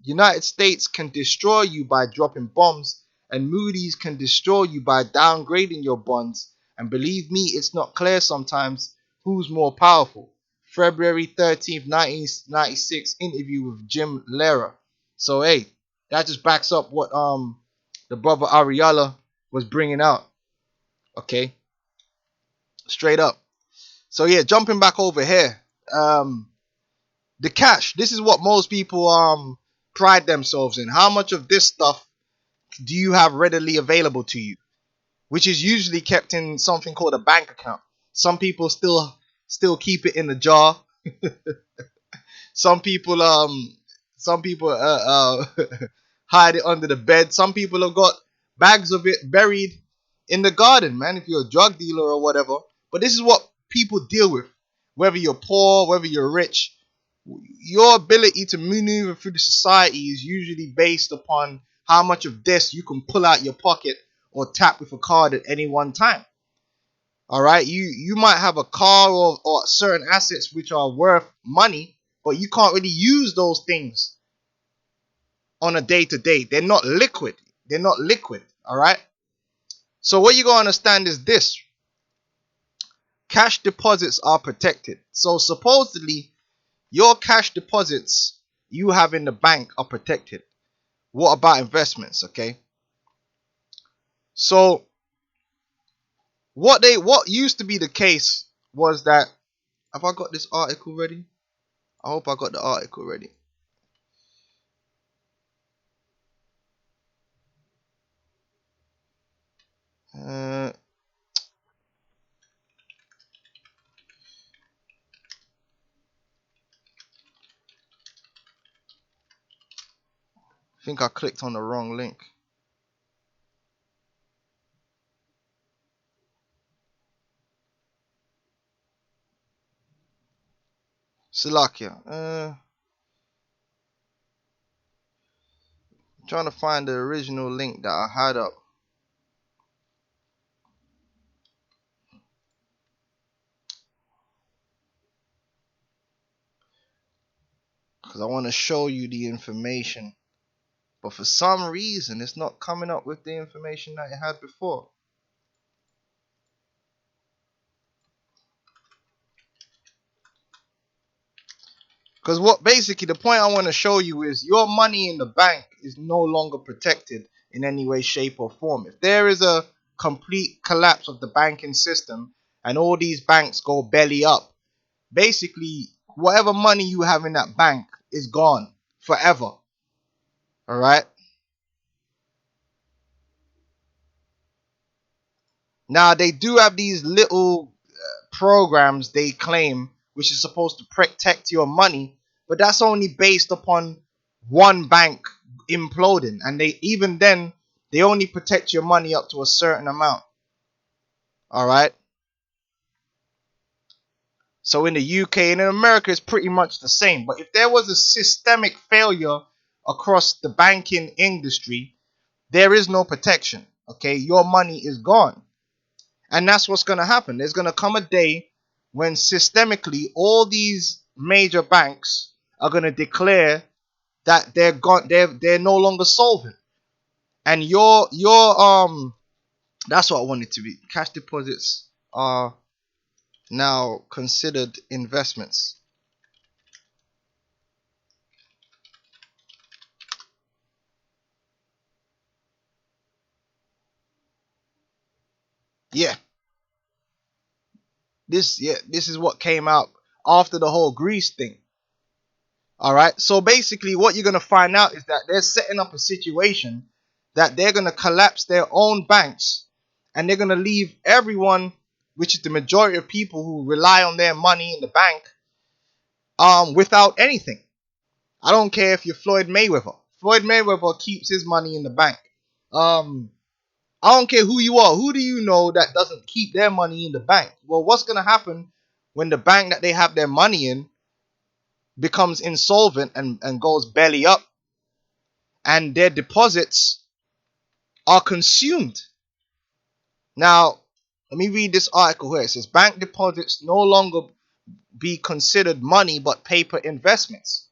United States can destroy you by dropping bombs, and Moody's can destroy you by downgrading your bonds. And believe me, it's not clear sometimes who's more powerful. February 13th, 1996 interview with Jim Lehrer. So hey, that just backs up what the brother Ariala was bringing out. Okay, straight up. So yeah, jumping back over here, the cash. This is what most people pride themselves in. How much of this stuff do you have readily available to you? Which is usually kept in something called a bank account. Some people still keep it in a jar. Some people hide it under the bed. Some people have got bags of it buried in the garden, man, if you're a drug dealer or whatever. But this is what people deal with. Whether you're poor, whether you're rich, your ability to maneuver through the society is usually based upon how much of this you can pull out your pocket or tap with a card at any one time. All right, you might have a car or certain assets which are worth money, but you can't really use those things on a day-to-day. They're not liquid. They're not liquid. All right. So what you gotta understand is this: cash deposits are protected. So supposedly your cash deposits you have in the bank are protected. What about investments? Okay. So what used to be the case was that, have I got this article ready? I hope I got the article ready. I think I clicked on the wrong link. Salakia. Trying to find the original link that I had up. Because I want to show you the information. But for some reason, it's not coming up with the information that it had before. Because what basically the point I want to show you is your money in the bank is no longer protected in any way, shape, or form. If there is a complete collapse of the banking system and all these banks go belly up, basically whatever money you have in that bank is gone forever. All right. Now they do have these little programs they claim which is supposed to protect your money, but that's only based upon one bank imploding, and they only protect your money up to a certain amount. All right. So in the UK and in America, it's pretty much the same. But if there was a systemic failure across the banking industry, there is no protection. Okay, your money is gone. And that's what's going to happen. There's going to come a day when systemically all these major banks are going to declare that they're gone, they're no longer solvent. And that's what I want it to be. Cash deposits are now considered investments. Yeah. This is what came out after the whole Greece thing. All right. So basically, what you're gonna find out is that they're setting up a situation that they're gonna collapse their own banks, and they're gonna leave everyone, which is the majority of people who rely on their money in the bank, without anything. I don't care if you're Floyd Mayweather. Floyd Mayweather keeps his money in the bank. I don't care who you are. Who do you know that doesn't keep their money in the bank? Well, what's gonna happen when the bank that they have their money in becomes insolvent and goes belly up, and their deposits are consumed? Now, let me read this article here. It says bank deposits no longer be considered money but paper investments.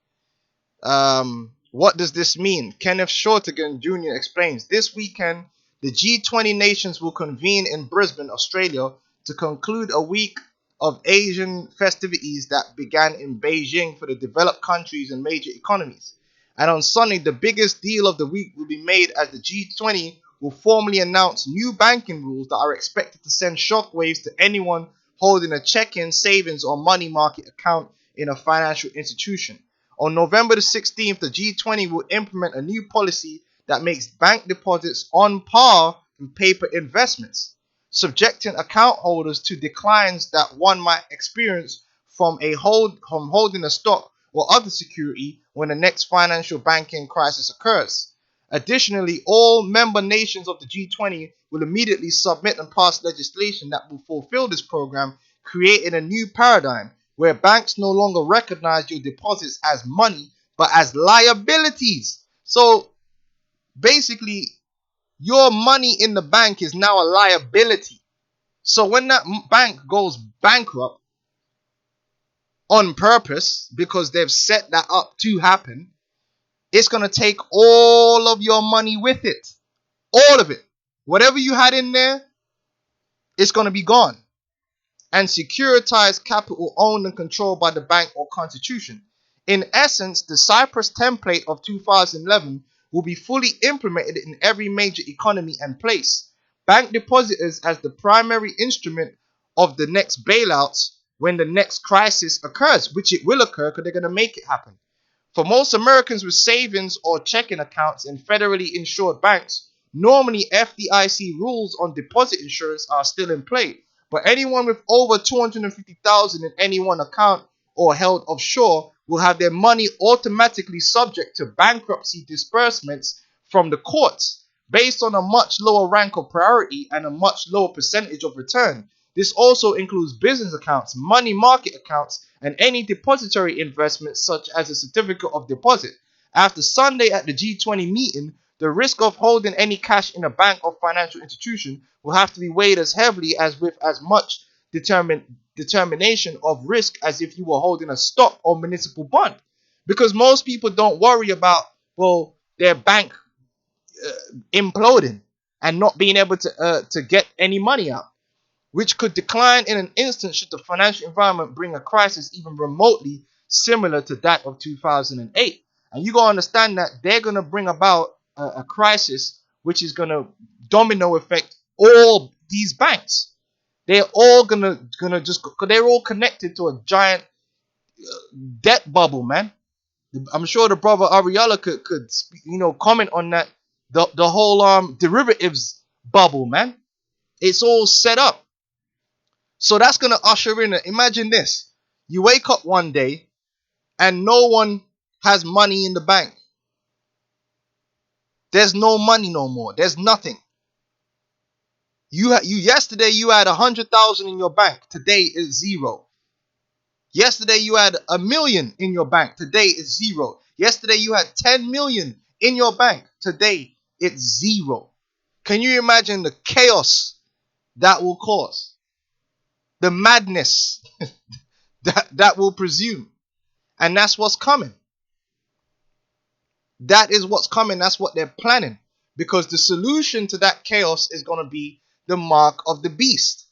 What does this mean? Kenneth Shortigan Jr. explains. This weekend, the G20 nations will convene in Brisbane, Australia, to conclude a week of Asian festivities that began in Beijing for the developed countries and major economies. And on Sunday, the biggest deal of the week will be made as the G20 will formally announce new banking rules that are expected to send shockwaves to anyone holding a check-in, savings, or money market account in a financial institution. On November the 16th, the G20 will implement a new policy that makes bank deposits on par with paper investments, subjecting account holders to declines that one might experience from holding a stock or other security when the next financial banking crisis occurs. Additionally, all member nations of the G20 will immediately submit and pass legislation that will fulfill this program, creating a new paradigm where banks no longer recognize your deposits as money but as liabilities. So basically, your money in the bank is now a liability. So when that bank goes bankrupt on purpose because they've set that up to happen, it's going to take all of your money with it. All of it. Whatever you had in there, it's going to be gone. And securitized capital owned and controlled by the bank or constitution. In essence, the Cyprus template of 2011 will be fully implemented in every major economy and place. Bank depositors as the primary instrument of the next bailouts when the next crisis occurs, which it will occur because they're going to make it happen. For most Americans with savings or checking accounts in federally insured banks, normally FDIC rules on deposit insurance are still in play. But anyone with over $250,000 in any one account or held offshore will have their money automatically subject to bankruptcy disbursements from the courts based on a much lower rank of priority and a much lower percentage of return. This also includes business accounts, money market accounts, and any depository investments such as a certificate of deposit. After Sunday at the G20 meeting, the risk of holding any cash in a bank or financial institution will have to be weighed as heavily as with as much determination of risk as if you were holding a stock or municipal bond. Because most people don't worry about, well, their bank imploding and not being able to get any money out, which could decline in an instant should the financial environment bring a crisis even remotely similar to that of 2008. And you gotta understand that they're gonna bring about a crisis which is gonna domino effect all these banks. They're all gonna just, cause they're all connected to a giant debt bubble, man. I'm sure the brother Ariella could comment on that. The whole derivatives bubble, man. It's all set up. So that's gonna usher in. Imagine this: you wake up one day and no one has money in the bank. There's no money no more. There's nothing. You yesterday you had 100,000 in your bank. Today is zero. Yesterday you had 1 million in your bank. Today it's 0. Yesterday you had 10 million in your bank. Today it's 0. Can you imagine the chaos that will cause? The madness that will presume. And that's what's coming. That is what's coming. That's what they're planning. Because the solution to that chaos is going to be the mark of the beast.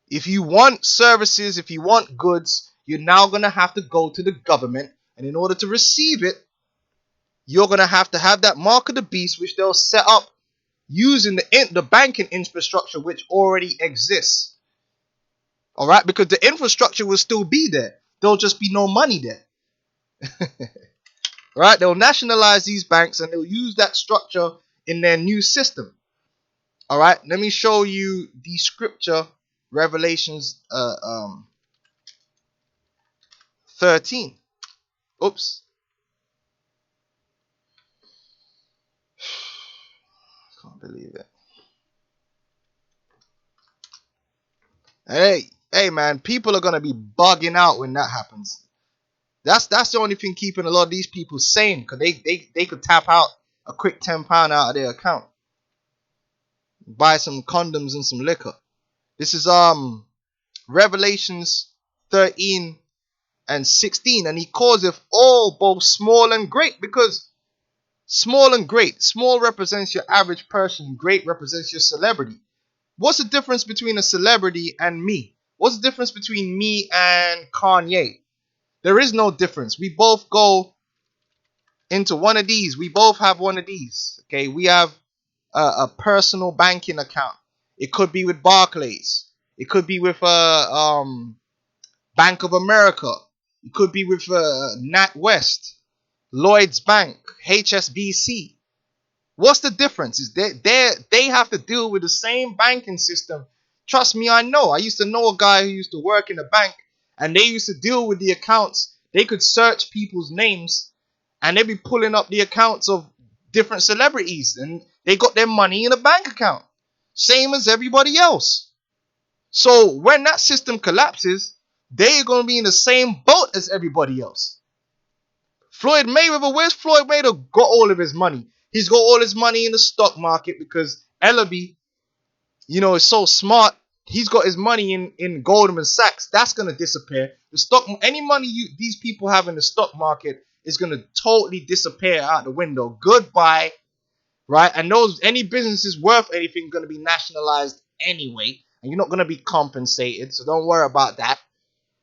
If you want services, if you want goods, you're now going to have to go to the government. And in order to receive it, you're going to have that mark of the beast, which they'll set up using the banking infrastructure which already exists. All right? Because the infrastructure will still be there. There'll just be no money there. Right? They'll nationalize these banks and they'll use that structure in their new system. All right? Let me show you the scripture, Revelations 13. Oops. Can't believe it. Hey man, people are going to be bugging out when that happens. That's the only thing keeping a lot of these people sane, because they could tap out a quick £10 out of their account, buy some condoms and some liquor. This is Revelations 13 and 16, and he calls it all, both small and great, because small and great, small represents your average person, great represents your celebrity. What's the difference between a celebrity and me? What's the difference between me and Kanye? There is no difference. We both go into one of these. We both have one of these. Okay, we have a personal banking account. It could be with Barclays. It could be with Bank of America. It could be with NatWest, Lloyd's Bank, HSBC. What's the difference? Is they have to deal with the same banking system. Trust me, I know. I used to know a guy who used to work in a bank, and they used to deal with the accounts. They could search people's names, and they'd be pulling up the accounts of different celebrities, and they got their money in a bank account, same as everybody else. So when that system collapses, they're going to be in the same boat as everybody else. Floyd Mayweather, where's Floyd Mayweather got all of his money? He's got all his money in the stock market because Ellaby, is so smart. He's got his money in Goldman Sachs. That's going to disappear. Any money these people have in the stock market is going to totally disappear out the window. Goodbye. Right? And any businesses worth anything going to be nationalized anyway. And you're not going to be compensated. So don't worry about that.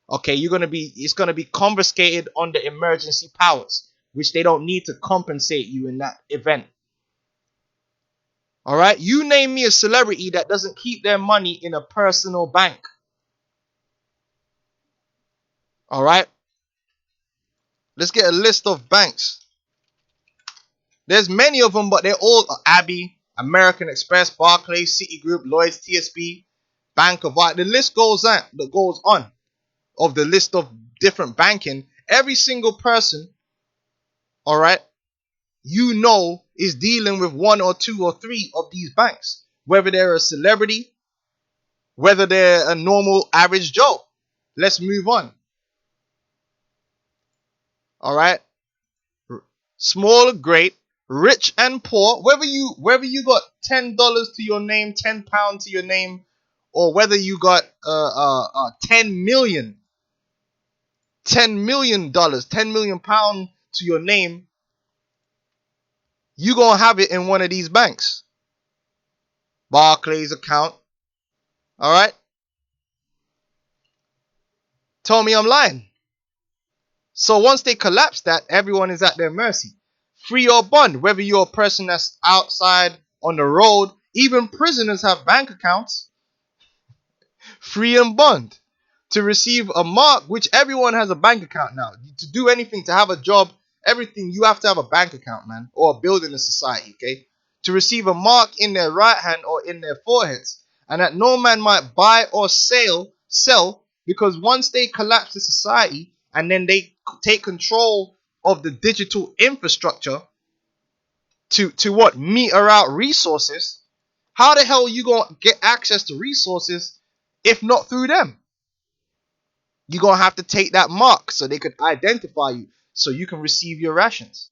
Okay, it's going to be confiscated under emergency powers, which they don't need to compensate you in that event. All right, you name me a celebrity that doesn't keep their money in a personal bank. All right, let's get a list of banks. There's many of them, but they're all Abbey, American Express, Barclays, Citigroup, Lloyds, TSB, Bank of White. The list goes on of the list of different banking. Every single person, all right, is dealing with one or two or three of these banks, whether they're a celebrity, whether they're a normal average Joe. Let's move on. All right, small, great, rich and poor, whether you got $10 to your name, £10 to your name, or whether you got $10 million, $10 million to your name, you gonna have it in one of these banks. Barclays account. All right. Tell me I'm lying. So once they collapse that, everyone is at their mercy. Free or bond, whether you're a person that's outside on the road, even prisoners have bank accounts. Free and bond. To receive a mark, which everyone has a bank account now. To do anything, to have a job, everything, you have to have a bank account, man, or a building a society, okay? To receive a mark in their right hand or in their foreheads, and that no man might buy or sell, because once they collapse the society and then they take control of the digital infrastructure to what? Meter out resources. How the hell are you going to get access to resources if not through them? You're going to have to take that mark so they could identify you, so you can receive your rations.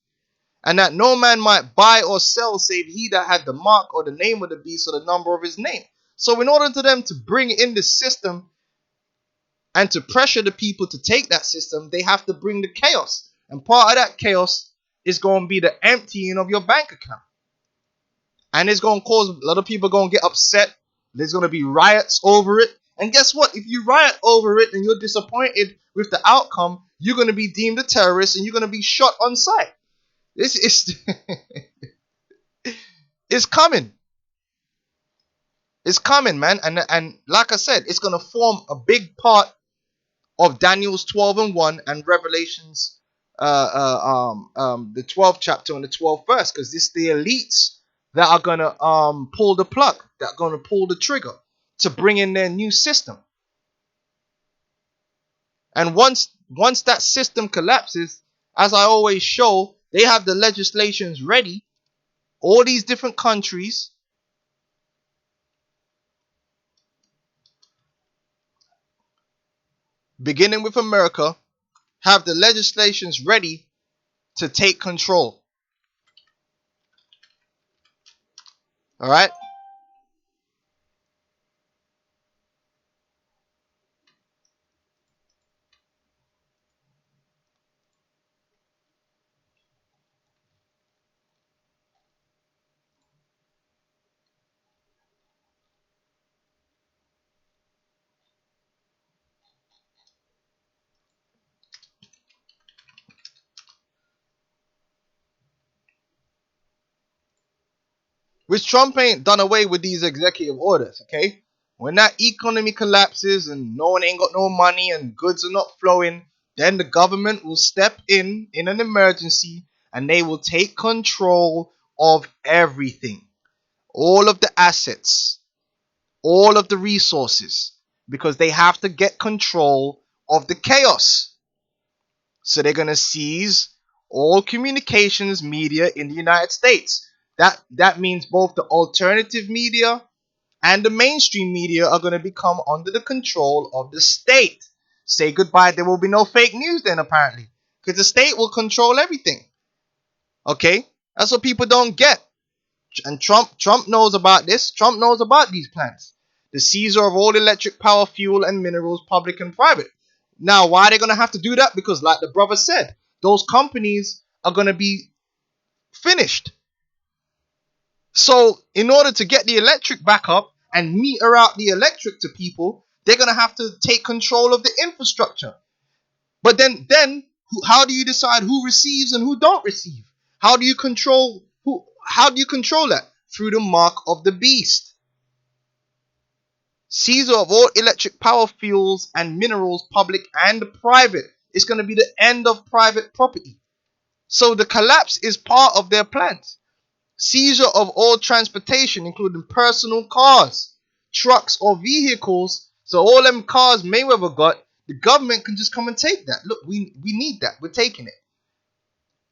And that no man might buy or sell save he that had the mark or the name of the beast or the number of his name. So in order to them to bring in the system and to pressure the people to take that system, they have to bring the chaos. And part of that chaos is going to be the emptying of your bank account. And it's going to cause a lot of people going to get upset. There's going to be riots over it. And guess what? If you riot over it and you're disappointed with the outcome, you're going to be deemed a terrorist and you're going to be shot on sight. This is it's coming. It's coming, man. And like I said, it's going to form a big part of Daniel's 12:1 and Revelations the 12th chapter and the 12th verse, because this is the elites that are going to pull the plug, that are going to pull the trigger to bring in their new system. And once that system collapses, as I always show, they have the legislations ready. All these different countries, beginning with America, have the legislations ready to take control. All right? Which Trump ain't done away with these executive orders, okay? When that economy collapses and no one ain't got no money and goods are not flowing, then the government will step in an emergency and they will take control of everything. All of the assets, all of the resources, because they have to get control of the chaos. So they're going to seize all communications media in the United States. That means both the alternative media and the mainstream media are going to become under the control of the state. Say goodbye. There will be no fake news then, apparently, because the state will control everything. Okay? That's what people don't get. And Trump knows about this. Trump knows about these plans. The seizure of all electric power, fuel, and minerals, public and private. Now, why are they going to have to do that? Because like the brother said, those companies are going to be finished. So in order to get the electric back up and meter out the electric to people, they're going to have to take control of the infrastructure. But then how do you decide who receives and who don't receive? How do you control that? Through the mark of the beast. Seizure of all electric power, fuels, and minerals, public and private. It's going to be the end of private property. So the collapse is part of their plans. Seizure of all transportation, including personal cars, trucks, or vehicles. So all them cars Mayweather got, the government can just come and take that. Look, we need that. We're taking it.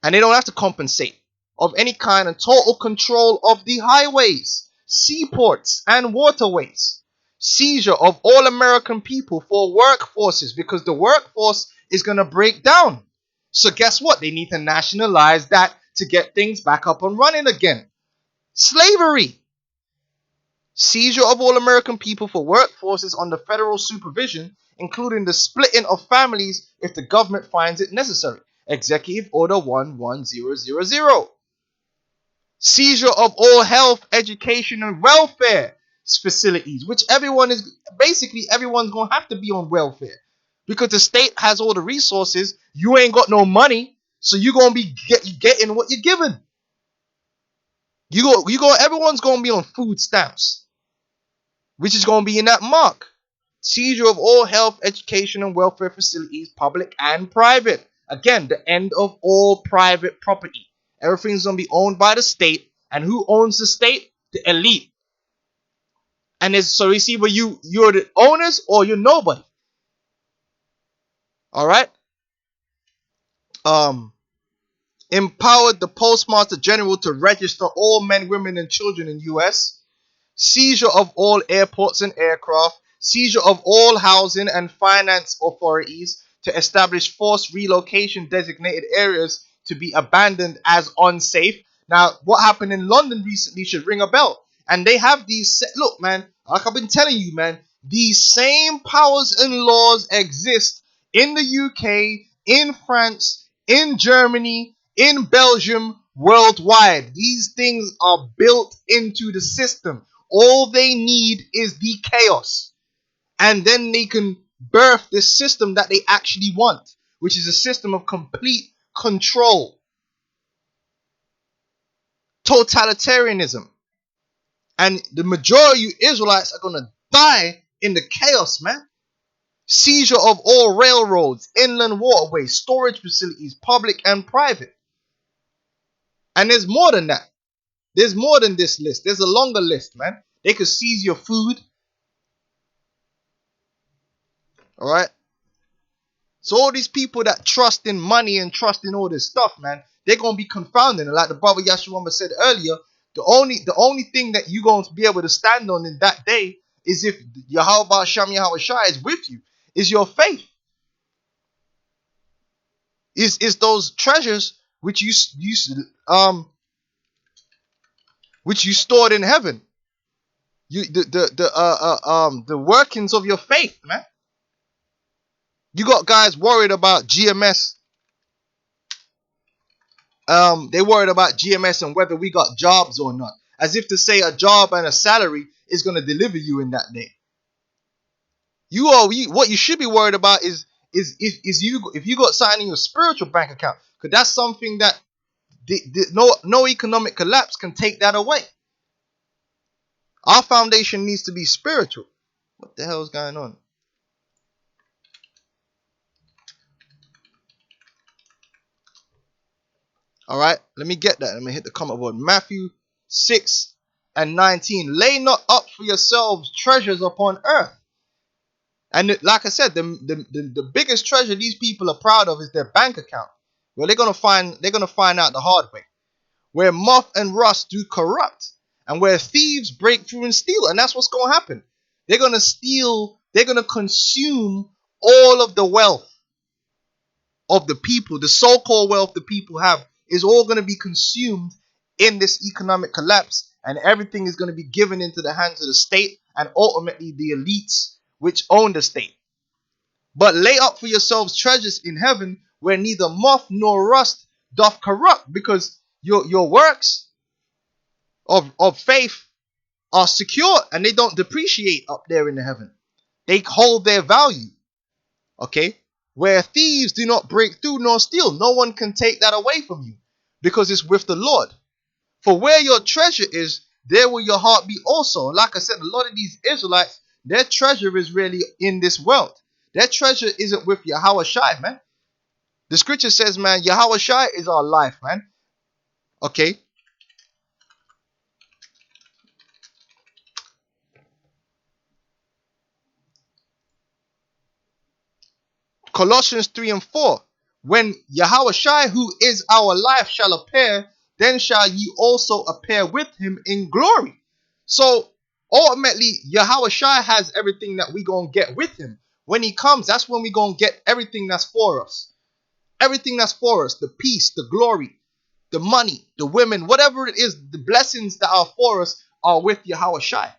And they don't have to compensate of any kind, and total control of the highways, seaports, and waterways. Seizure of all American people for workforces, because the workforce is going to break down. So guess what? They need to nationalize that to get things back up and running again. Slavery. Seizure of all American people for workforces under federal supervision, including the splitting of families if the government finds it necessary. Executive Order 11000. Seizure of all health, education, and welfare facilities, which everyone's going to have to be on welfare. Because the state has all the resources, you ain't got no money, so you're going to be getting what you're given. Everyone's going to be on food stamps, which is going to be in that mark. Seizure of all health, education, and welfare facilities, public and private. Again, the end of all private property. Everything's going to be owned by the state. And who owns the state? The elite. And so it's either you're the owners or you're nobody. All right? Empowered the Postmaster General to register all men, women, and children in U.S. Seizure of all airports and aircraft. seizure of all housing and finance authorities to establish forced relocation designated areas to be abandoned as unsafe. Now, what happened in London recently should ring a bell. And they have these, look, man, like I've been telling you, man, these same powers and laws exist in the UK, in France, in Germany, in Belgium, worldwide. These things are built into the system. All they need is the chaos. And then they can birth this system that they actually want, which is a system of complete control. Totalitarianism. And the majority of Israelites are going to die in the chaos, man. Seizure of all railroads, inland waterways, storage facilities, public and private. And there's more than that. There's more than this list. There's a longer list, man. They could seize your food. All right. So all these people that trust in money and trust in all this stuff, man, they're going to be confounding. And like the brother Yeshua said earlier, the only thing that you're going to be able to stand on in that day is if Yahweh Shem Yahweh Shai is with you, is your faith. Is those treasures which you stored in heaven. The workings of your faith, man. You got guys worried about GMS. They worried about GMS and whether we got jobs or not. As if to say a job and a salary is going to deliver you in that day. What you should be worried about is if you got something in your spiritual bank account, because that's something that no economic collapse can take that away. Our foundation needs to be spiritual. What the hell is going on? All right, let me get that. Let me hit the comment board. Matthew 6:19. Lay not up for yourselves treasures upon earth. And like I said, the biggest treasure these people are proud of is their bank account. Well, they're gonna find out the hard way. Where moth and rust do corrupt, and where thieves break through and steal. And that's what's gonna happen. They're gonna steal, they're gonna consume all of the wealth of the people, the so-called wealth the people have, is all going to be consumed in this economic collapse, and everything is going to be given into the hands of the state and ultimately the elites which own the state. But lay up for yourselves treasures in heaven, where neither moth nor rust doth corrupt, because your works of faith are secure and they don't depreciate up there in the heaven. They hold their value. Okay? Where thieves do not break through nor steal. No one can take that away from you, because it's with the Lord. For where your treasure is, there will your heart be also. Like I said, a lot of these Israelites, their treasure is really in this world. Their treasure isn't with Yahweh Shai, man. The scripture says, man, Yahweh Shai is our life, man. Okay? Colossians 3:4. When Yahweh Shai, who is our life, shall appear, then shall ye also appear with him in glory. So ultimately, Yahweh Shai has everything that we gonna get with him. When he comes, that's when we gonna get everything that's for us. Everything that's for us, the peace, the glory, the money, the women, whatever it is, the blessings that are for us are with Yahweh Shai.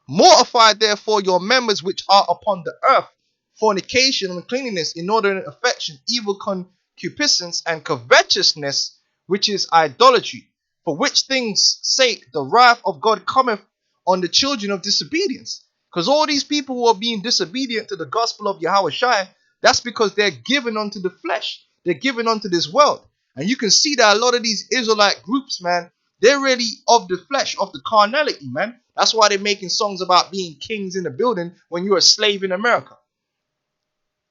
Mortify therefore your members which are upon the earth, fornication, uncleanness, inordinate affection, evil concupiscence, and covetousness, which is idolatry. For which things' sake the wrath of God cometh on the children of disobedience. Because all these people who are being disobedient to the gospel of Yahweh Shai, that's because they're given unto the flesh. They're given unto this world. And you can see that a lot of these Israelite groups, man, they're really of the flesh, of the carnality, man. That's why they're making songs about being kings in the building when you're a slave in America.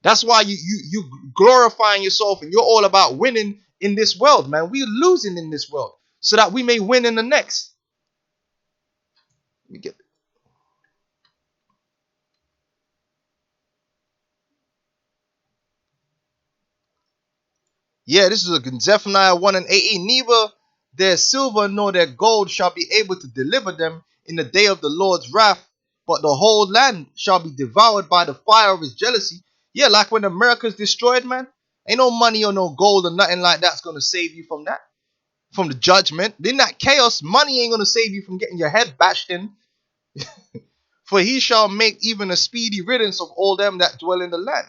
That's why you glorifying yourself and you're all about winning in this world, man. We're losing in this world so that we may win in the next. Let me get it. Yeah, this is a Zephaniah 1:18. Neither their silver nor their gold shall be able to deliver them in the day of the Lord's wrath, but the whole land shall be devoured by the fire of his jealousy. Yeah, like when America's destroyed, man. Ain't no money or no gold or nothing like that's gonna save you from that. From the judgment. In that chaos, money ain't gonna save you from getting your head bashed in. For he shall make even a speedy riddance of all them that dwell in the land.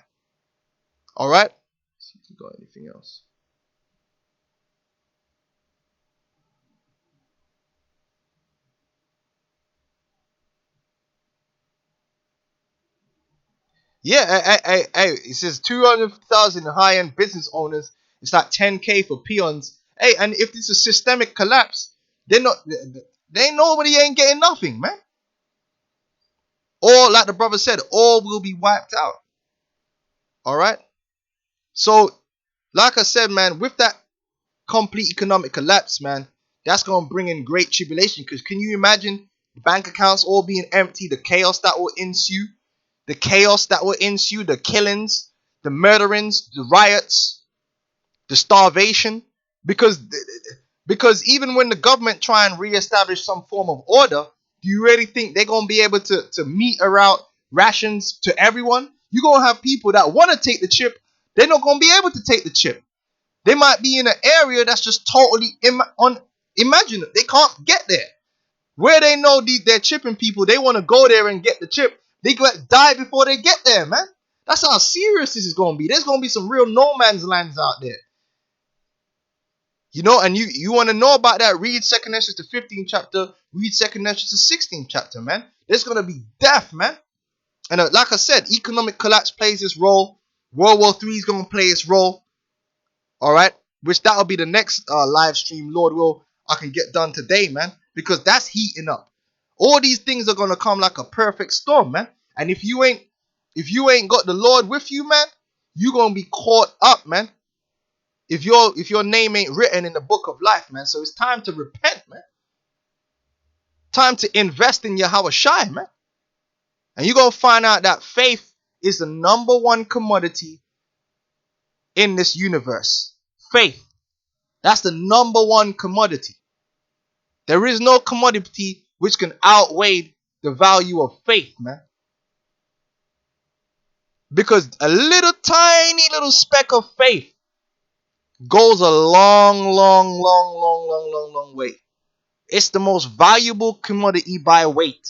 Alright? See if we got anything else. Yeah, hey, it says 200,000 high-end business owners. It's like 10K for peons. Hey, and if it's a systemic collapse, they ain't nobody ain't getting nothing, man. All, like the brother said, all will be wiped out. Alright? So, like I said, man, with that complete economic collapse, man, that's going to bring in great tribulation. Because can you imagine the bank accounts all being empty, the chaos that will ensue? The chaos that will ensue, the killings, the murderings, the riots, the starvation. Because even when the government try and reestablish some form of order, do you really think they're going to be able to meter out rations to everyone? You're going to have people that want to take the chip. They're not going to be able to take the chip. They might be in an area that's just totally unimaginable. They can't get there. Where they know they're chipping people, they want to go there and get the chip. They could die before they get there, man. That's how serious this is going to be. There's going to be some real no man's lands out there. You know, and you want to know about that, read 2nd Ezra to 15th chapter, read 2nd Ezra to 16th chapter, man. There's going to be death, man. And like I said, economic collapse plays its role. World War III is going to play its role. All right, which that'll be the next live stream, Lord will, I can get done today, man, because that's heating up. All these things are gonna come like a perfect storm, man. And if you ain't got the Lord with you, man, you gonna be caught up, man. If your name ain't written in the book of life, man. So it's time to repent, man. Time to invest in Yahweh Shai, man. And you're gonna find out that faith is the number one commodity in this universe. Faith. That's the number one commodity. There is no commodity which can outweigh the value of faith, man. Because a little tiny little speck of faith goes a long way. It's the most valuable commodity by weight.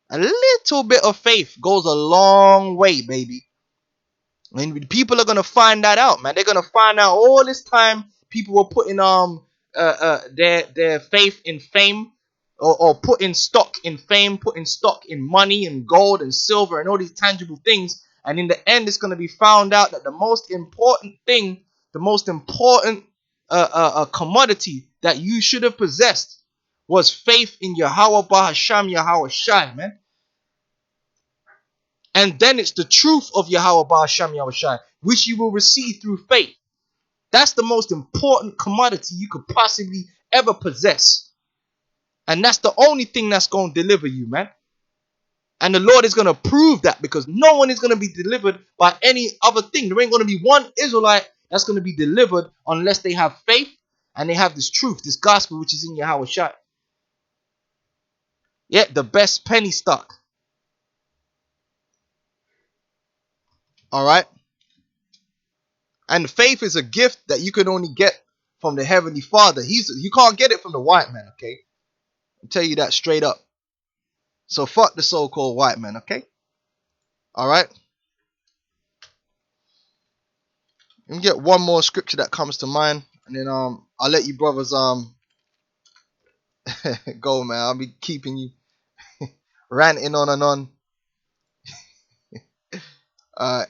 A little bit of faith goes a long way, baby. And people are gonna find that out, man. They're gonna find out all this time people were putting their faith in fame, or putting stock in fame, putting stock in money and gold and silver and all these tangible things. And in the end, it's gonna be found out that the most important thing, the most important commodity that you should have possessed was faith in Yahweh Bahasham Yahweh Shai, man. And then it's the truth of Yahweh Ba'asham Yahweh Shai, which you will receive through faith. That's the most important commodity you could possibly ever possess. And that's the only thing that's going to deliver you, man. And the Lord is going to prove that, because no one is going to be delivered by any other thing. There ain't going to be one Israelite that's going to be delivered unless they have faith and they have this truth, this gospel which is in Yahweh Shai. Yeah, the best penny stock. Alright? And faith is a gift that you can only get from the Heavenly Father. You can't get it from the white man, okay? I'll tell you that straight up. So fuck the so-called white man, okay? Alright? Let me get one more scripture that comes to mind, and then I'll let you brothers go, man. I'll be keeping you ranting on and on. Alright.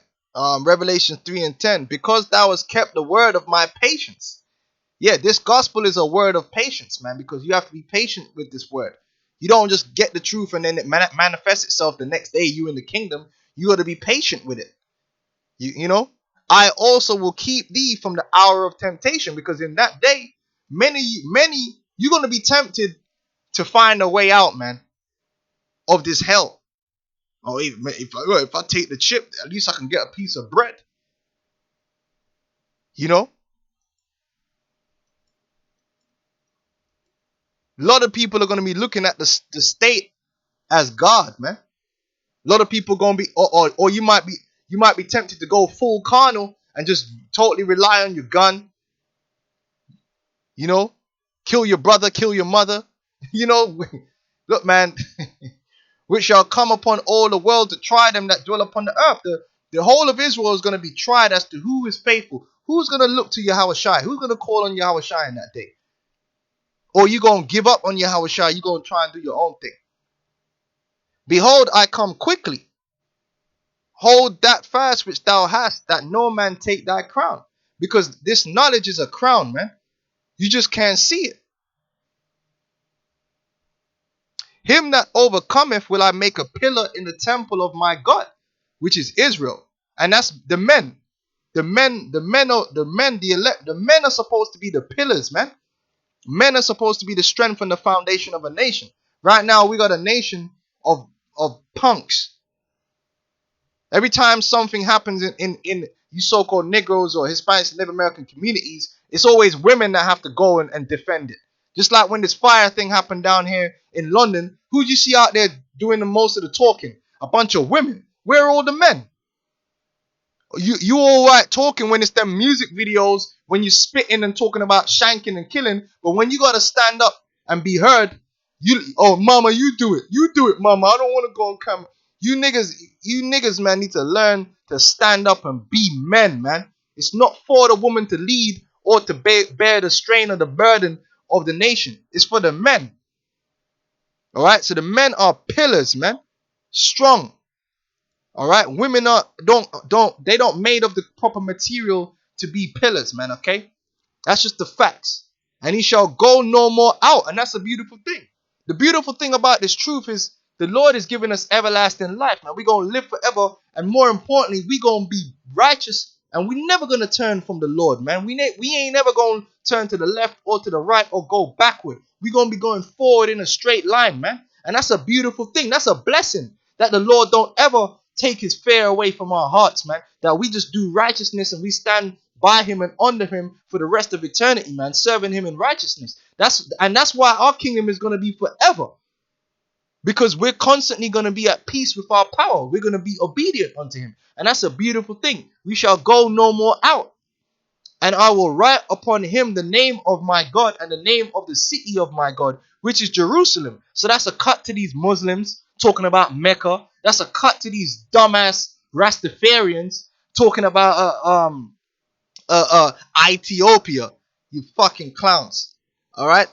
Revelation 3 and 10. Because thou hast kept the word of my patience. Yeah, this gospel is a word of patience, man, because you have to be patient with this word. You don't just get the truth and then it manifests itself the next day, you in the kingdom. You got to be patient with it. You know? I also will keep thee from the hour of temptation, because in that day, many, you're going to be tempted to find a way out, man, of this hell. Oh, if I take the chip, at least I can get a piece of bread. You know? A lot of people are going to be looking at the state as God, man. A lot of people gonna be, or you might be tempted to go full carnal and just totally rely on your gun. You know, kill your brother, kill your mother. You know, look, man, which shall come upon all the world to try them that dwell upon the earth. The whole of Israel is going to be tried as to who is faithful. Who's going to look to Yahweh Shai? Who's going to call on Yahweh Shai in that day? Or you going to give up on Yahweh Shai? You going to try and do your own thing? Behold, I come quickly. Hold that fast which thou hast, that no man take thy crown. Because this knowledge is a crown, man. You just can't see it. Him that overcometh will I make a pillar in the temple of my God, which is Israel. And that's the men. The elect. The men are supposed to be the pillars, man. Men are supposed to be the strength and the foundation of a nation. Right now, we got a nation of punks. Every time something happens in you so-called Negroes or Hispanics and Native American communities, it's always women that have to go and defend it. Just like when this fire thing happened down here in London, who'd you see out there doing the most of the talking? A bunch of women. Where are all the men? You all right talking when it's them music videos, when you spitting and talking about shanking and killing, but when you gotta stand up and be heard, mama, you do it, mama. I don't want to go on camera. You niggas, man, need to learn to stand up and be men, man. It's not for the woman to lead or to bear the strain or the burden of the nation. It's for the men. All right, so the men are pillars, man, strong. All right, women don't made of the proper material to be pillars, man. Okay, that's just the facts. And he shall go no more out, and that's a beautiful thing. The beautiful thing about this truth is the Lord is giving us everlasting life, man. We're going to live forever. And more importantly, we're going to be righteous. And we're never going to turn from the Lord, man. We ain't never going to turn to the left or to the right or go backward. We're going to be going forward in a straight line, man. And that's a beautiful thing. That's a blessing that the Lord don't ever take his fear away from our hearts, man. That we just do righteousness and we stand by him and under him for the rest of eternity, man. Serving him in righteousness. That's why our kingdom is going to be forever. Because we're constantly going to be at peace with our power. We're going to be obedient unto him. And that's a beautiful thing. We shall go no more out. And I will write upon him the name of my God and the name of the city of my God, which is Jerusalem. So that's a cut to these Muslims talking about Mecca. That's a cut to these dumbass Rastafarians talking about Ethiopia. You fucking clowns. All right?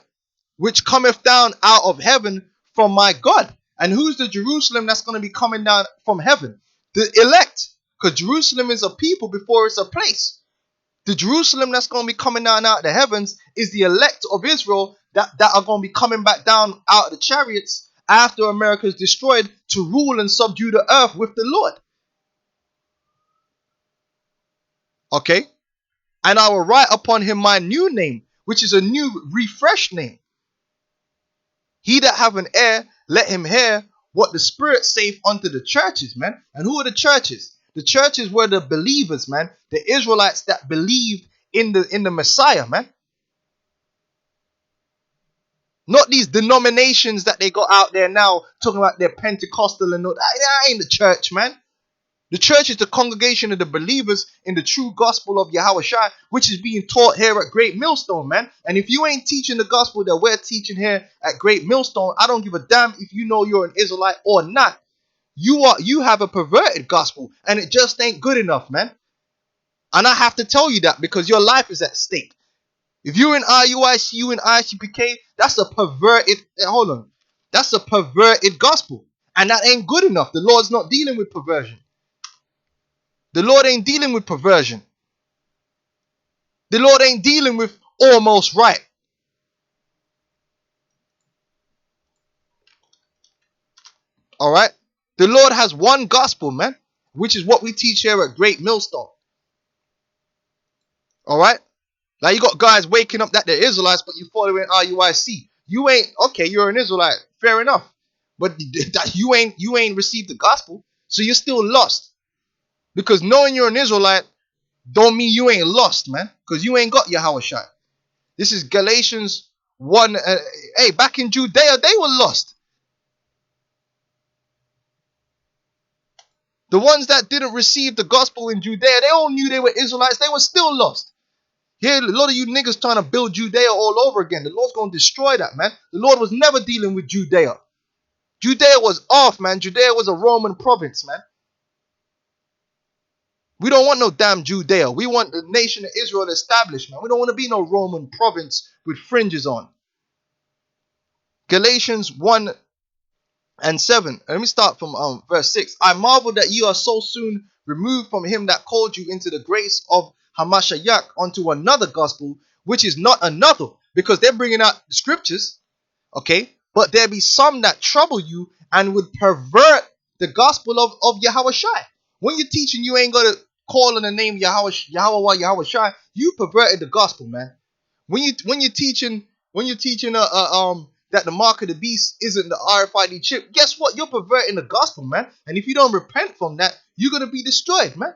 Which cometh down out of heaven from my God. And who's the Jerusalem that's going to be coming down from heaven? The elect. Because Jerusalem is a people before it's a place. The Jerusalem that's going to be coming down out of the heavens is the elect of Israel that are going to be coming back down out of the chariots after America is destroyed to rule and subdue the earth with the Lord. Okay? And I will write upon him my new name, which is a new refreshed name. He that have an ear, let him hear what the Spirit saith unto the churches, man. And who are the churches? The churches were the believers, man. The Israelites that believed in the Messiah, man. Not these denominations that they got out there now talking about their Pentecostal and all that. That ain't the church, man. The church is the congregation of the believers in the true gospel of Yahweh Shai, which is being taught here at Great Millstone, man. And if you ain't teaching the gospel that we're teaching here at Great Millstone, I don't give a damn if you know you're an Israelite or not. You have a perverted gospel, and it just ain't good enough, man. And I have to tell you that because your life is at stake. If you're in IUIC, you in ICPK, that's a perverted, that's a perverted gospel. And that ain't good enough. The Lord's not dealing with perversion. The Lord ain't dealing with perversion. The Lord ain't dealing with almost right. All right? The Lord has one gospel, man, which is what we teach here at Great Millstone. All right? Now you got guys waking up that they're Israelites, but you following RUIC. You ain't, okay, you're an Israelite. Fair enough. But that you ain't received the gospel, so you're still lost. Because knowing you're an Israelite don't mean you ain't lost, man. Because you ain't got Yahweh Shai. This is Galatians 1. Hey, back in Judea, they were lost. The ones that didn't receive the gospel in Judea, they all knew they were Israelites. They were still lost. Here, a lot of you niggas trying to build Judea all over again. The Lord's going to destroy that, man. The Lord was never dealing with Judea. Judea was off, man. Judea was a Roman province, man. We don't want no damn Judea. We want the nation of Israel established, man. We don't want to be no Roman province with fringes on. Galatians 1 and 7. Let me start from verse 6. I marvel that you are so soon removed from him that called you into the grace of Hamashiach unto another gospel, which is not another, because they're bringing out the scriptures, okay? But there be some that trouble you and would pervert the gospel of Yahweh Shai. When you're teaching, you ain't got to call on the name Yahweh Shai. You perverted the gospel, man. When you're teaching that the mark of the beast isn't the RFID chip, guess what? You're perverting the gospel, man. And if you don't repent from that, you're gonna be destroyed, man.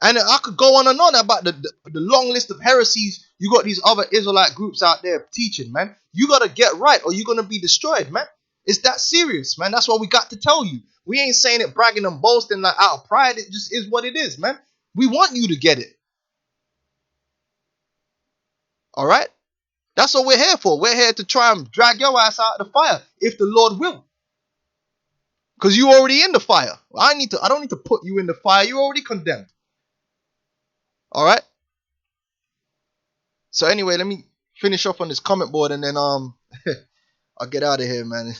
And I could go on and on about the long list of heresies you got these other Israelite groups out there teaching, man. You got to get right or you're going to be destroyed, man. It's that serious, man. That's what we got to tell you. We ain't saying it bragging and boasting like out of pride. It just is what it is, man. We want you to get it. All right? That's what we're here for. We're here to try and drag your ass out of the fire if the Lord will. Because you already in the fire. I don't need to put you in the fire. You're already condemned. All right. So anyway, let me finish off on this comment board and then I'll get out of here, man.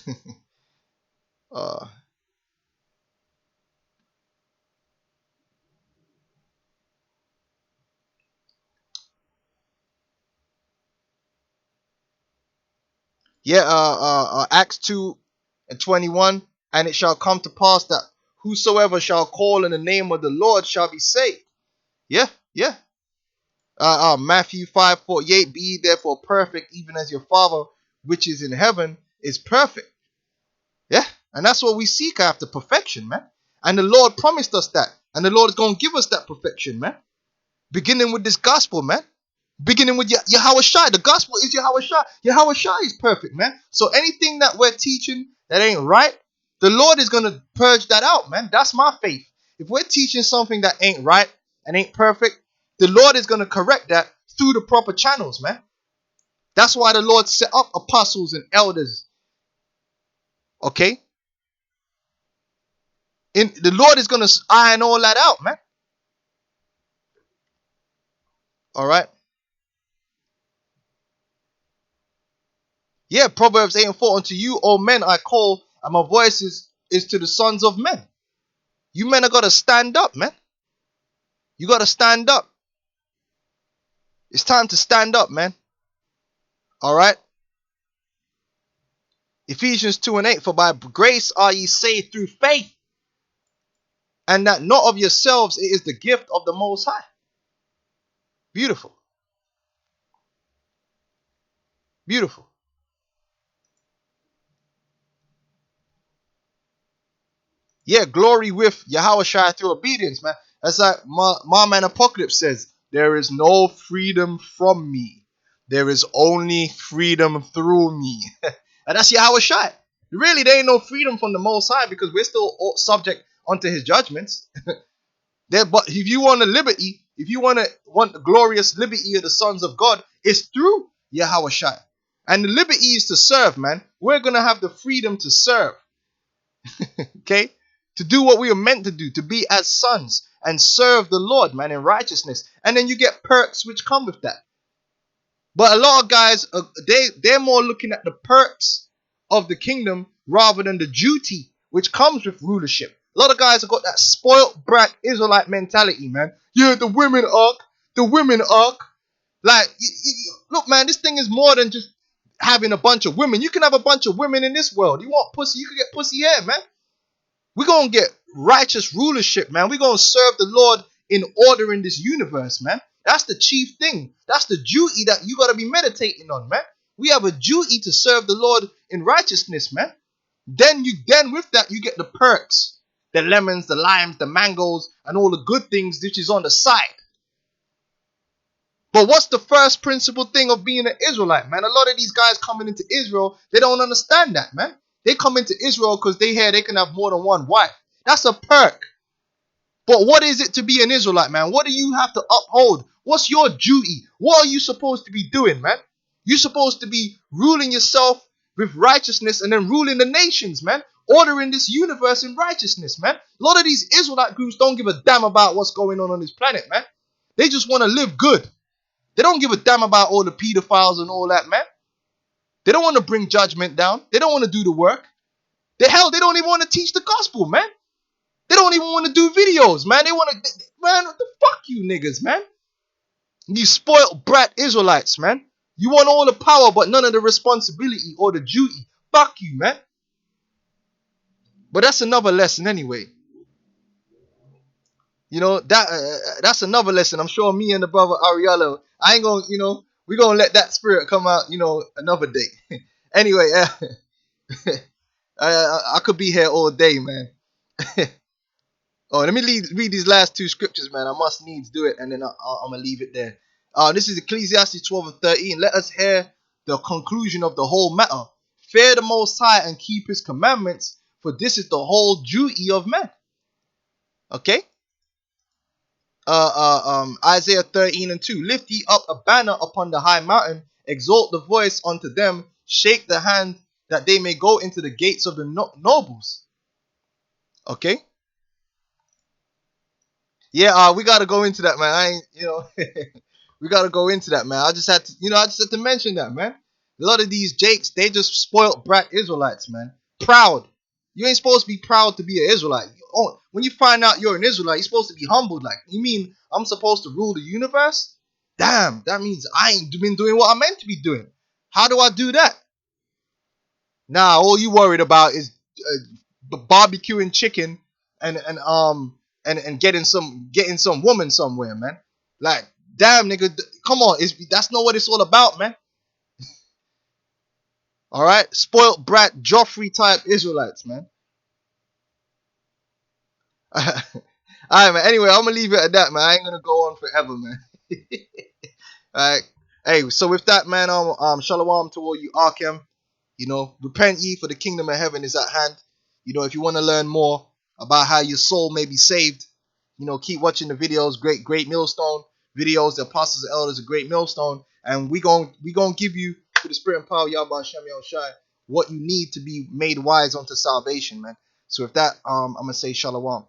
Acts 2 and 21. And it shall come to pass that whosoever shall call in the name of the Lord shall be saved. Yeah. Matthew 5:48, be ye therefore perfect, even as your Father which is in heaven is perfect. Yeah, and that's what we seek after, perfection, man. And the Lord promised us that, and the Lord is going to give us that perfection, man. Beginning with this gospel, man. Beginning with Yahweh Shai. The gospel is Yahweh Shai. Yahweh Shai is perfect, man. So anything that we're teaching that ain't right, the Lord is going to purge that out, man. That's my faith. If we're teaching something that ain't right and ain't perfect, the Lord is going to correct that through the proper channels, man. That's why the Lord set up apostles and elders. Okay? The Lord is going to iron all that out, man. All right? Yeah, Proverbs 8 and 4. Unto you, O men, I call, and my voice is to the sons of men. You men are got to stand up, man. You got to stand up. It's time to stand up, man. All right? Ephesians 2 and 8. For by grace are ye saved through faith, and that not of yourselves, it is the gift of the Most High. Beautiful. Beautiful. Yeah, glory with Yahweh Shai through obedience, man. That's like my man Apocalypse says, there is no freedom from me. There is only freedom through me. And that's Yahweh Shai. Really, there ain't no freedom from the Most High because we're still subject unto his judgments. But if you want a liberty, if you want the glorious liberty of the sons of God, it's through Yahweh Shai. And the liberty is to serve, man. We're going to have the freedom to serve. Okay? To do what we are meant to do, to be as sons and serve the Lord, man, in righteousness. And then you get perks which come with that. But a lot of guys, they're more looking at the perks of the kingdom rather than the duty which comes with rulership. A lot of guys have got that spoiled brat Israelite mentality, man. Yeah, the women ark. Like, look, man, this thing is more than just having a bunch of women. You can have a bunch of women in this world. You want pussy, you can get pussy here, man. We're going to get righteous rulership, man. We're going to serve the Lord in order in this universe, man. That's the chief thing. That's the duty that you got to be meditating on, man. We have a duty to serve the Lord in righteousness, man. Then with that, you get the perks. The lemons, the limes, the mangoes, and all the good things which is on the side. But what's the first principle thing of being an Israelite, man? A lot of these guys coming into Israel, they don't understand that, man. They come into Israel because they hear they can have more than one wife. That's a perk. But what is it to be an Israelite, man? What do you have to uphold? What's your duty? What are you supposed to be doing, man? You're supposed to be ruling yourself with righteousness and then ruling the nations, man. Ordering this universe in righteousness, man. A lot of these Israelite groups don't give a damn about what's going on this planet, man. They just want to live good. They don't give a damn about all the pedophiles and all that, man. They don't want to bring judgment down. They don't want to do the work. They don't even want to teach the gospel, man. They don't even want to do videos, man. They want to, man, what the fuck you niggas, man. You spoiled brat Israelites, man. You want all the power, but none of the responsibility or the duty. Fuck you, man. But that's another lesson anyway. You know, that's another lesson. I'm sure me and the brother Ariella, I ain't gonna, we're gonna let that spirit come out, another day. Anyway, I could be here all day, man. Oh, let me read these last two scriptures, man. I must needs do it, and then I'm going to leave it there. This is Ecclesiastes 12 and 13. Let us hear the conclusion of the whole matter. Fear the Most High and keep his commandments, for this is the whole duty of man. Okay? Isaiah 13 and 2. Lift ye up a banner upon the high mountain, exalt the voice unto them, shake the hand, that they may go into the gates of the nobles. Okay? Yeah, we gotta go into that, man. I ain't, we gotta go into that, man. I just had to mention that, man. A lot of these Jakes, they just spoiled brat Israelites, man. Proud. You ain't supposed to be proud to be an Israelite. Oh, when you find out you're an Israelite, you're supposed to be humbled. Like, you mean I'm supposed to rule the universe? Damn, that means I ain't been doing what I'm meant to be doing. How do I do that? Nah, all you worried about is barbecuing chicken and getting some woman somewhere, man. Like, damn, nigga, come on, that's not what it's all about, man. All right, spoiled brat Joffrey type Israelites, man. All right, man. Anyway, I'm gonna leave it at that, man. I ain't gonna go on forever, man. All right. Hey, so with that, man, shalom to all you Arkham. Repent ye, for the kingdom of heaven is at hand. If you want to learn more about how your soul may be saved, keep watching the videos. Great millstone videos. The apostles and elders of Great Millstone, and we gonna give you, through the spirit and power of Yahweh Shem Shai, what you need to be made wise unto salvation, man. So with that, I'm gonna say shalom.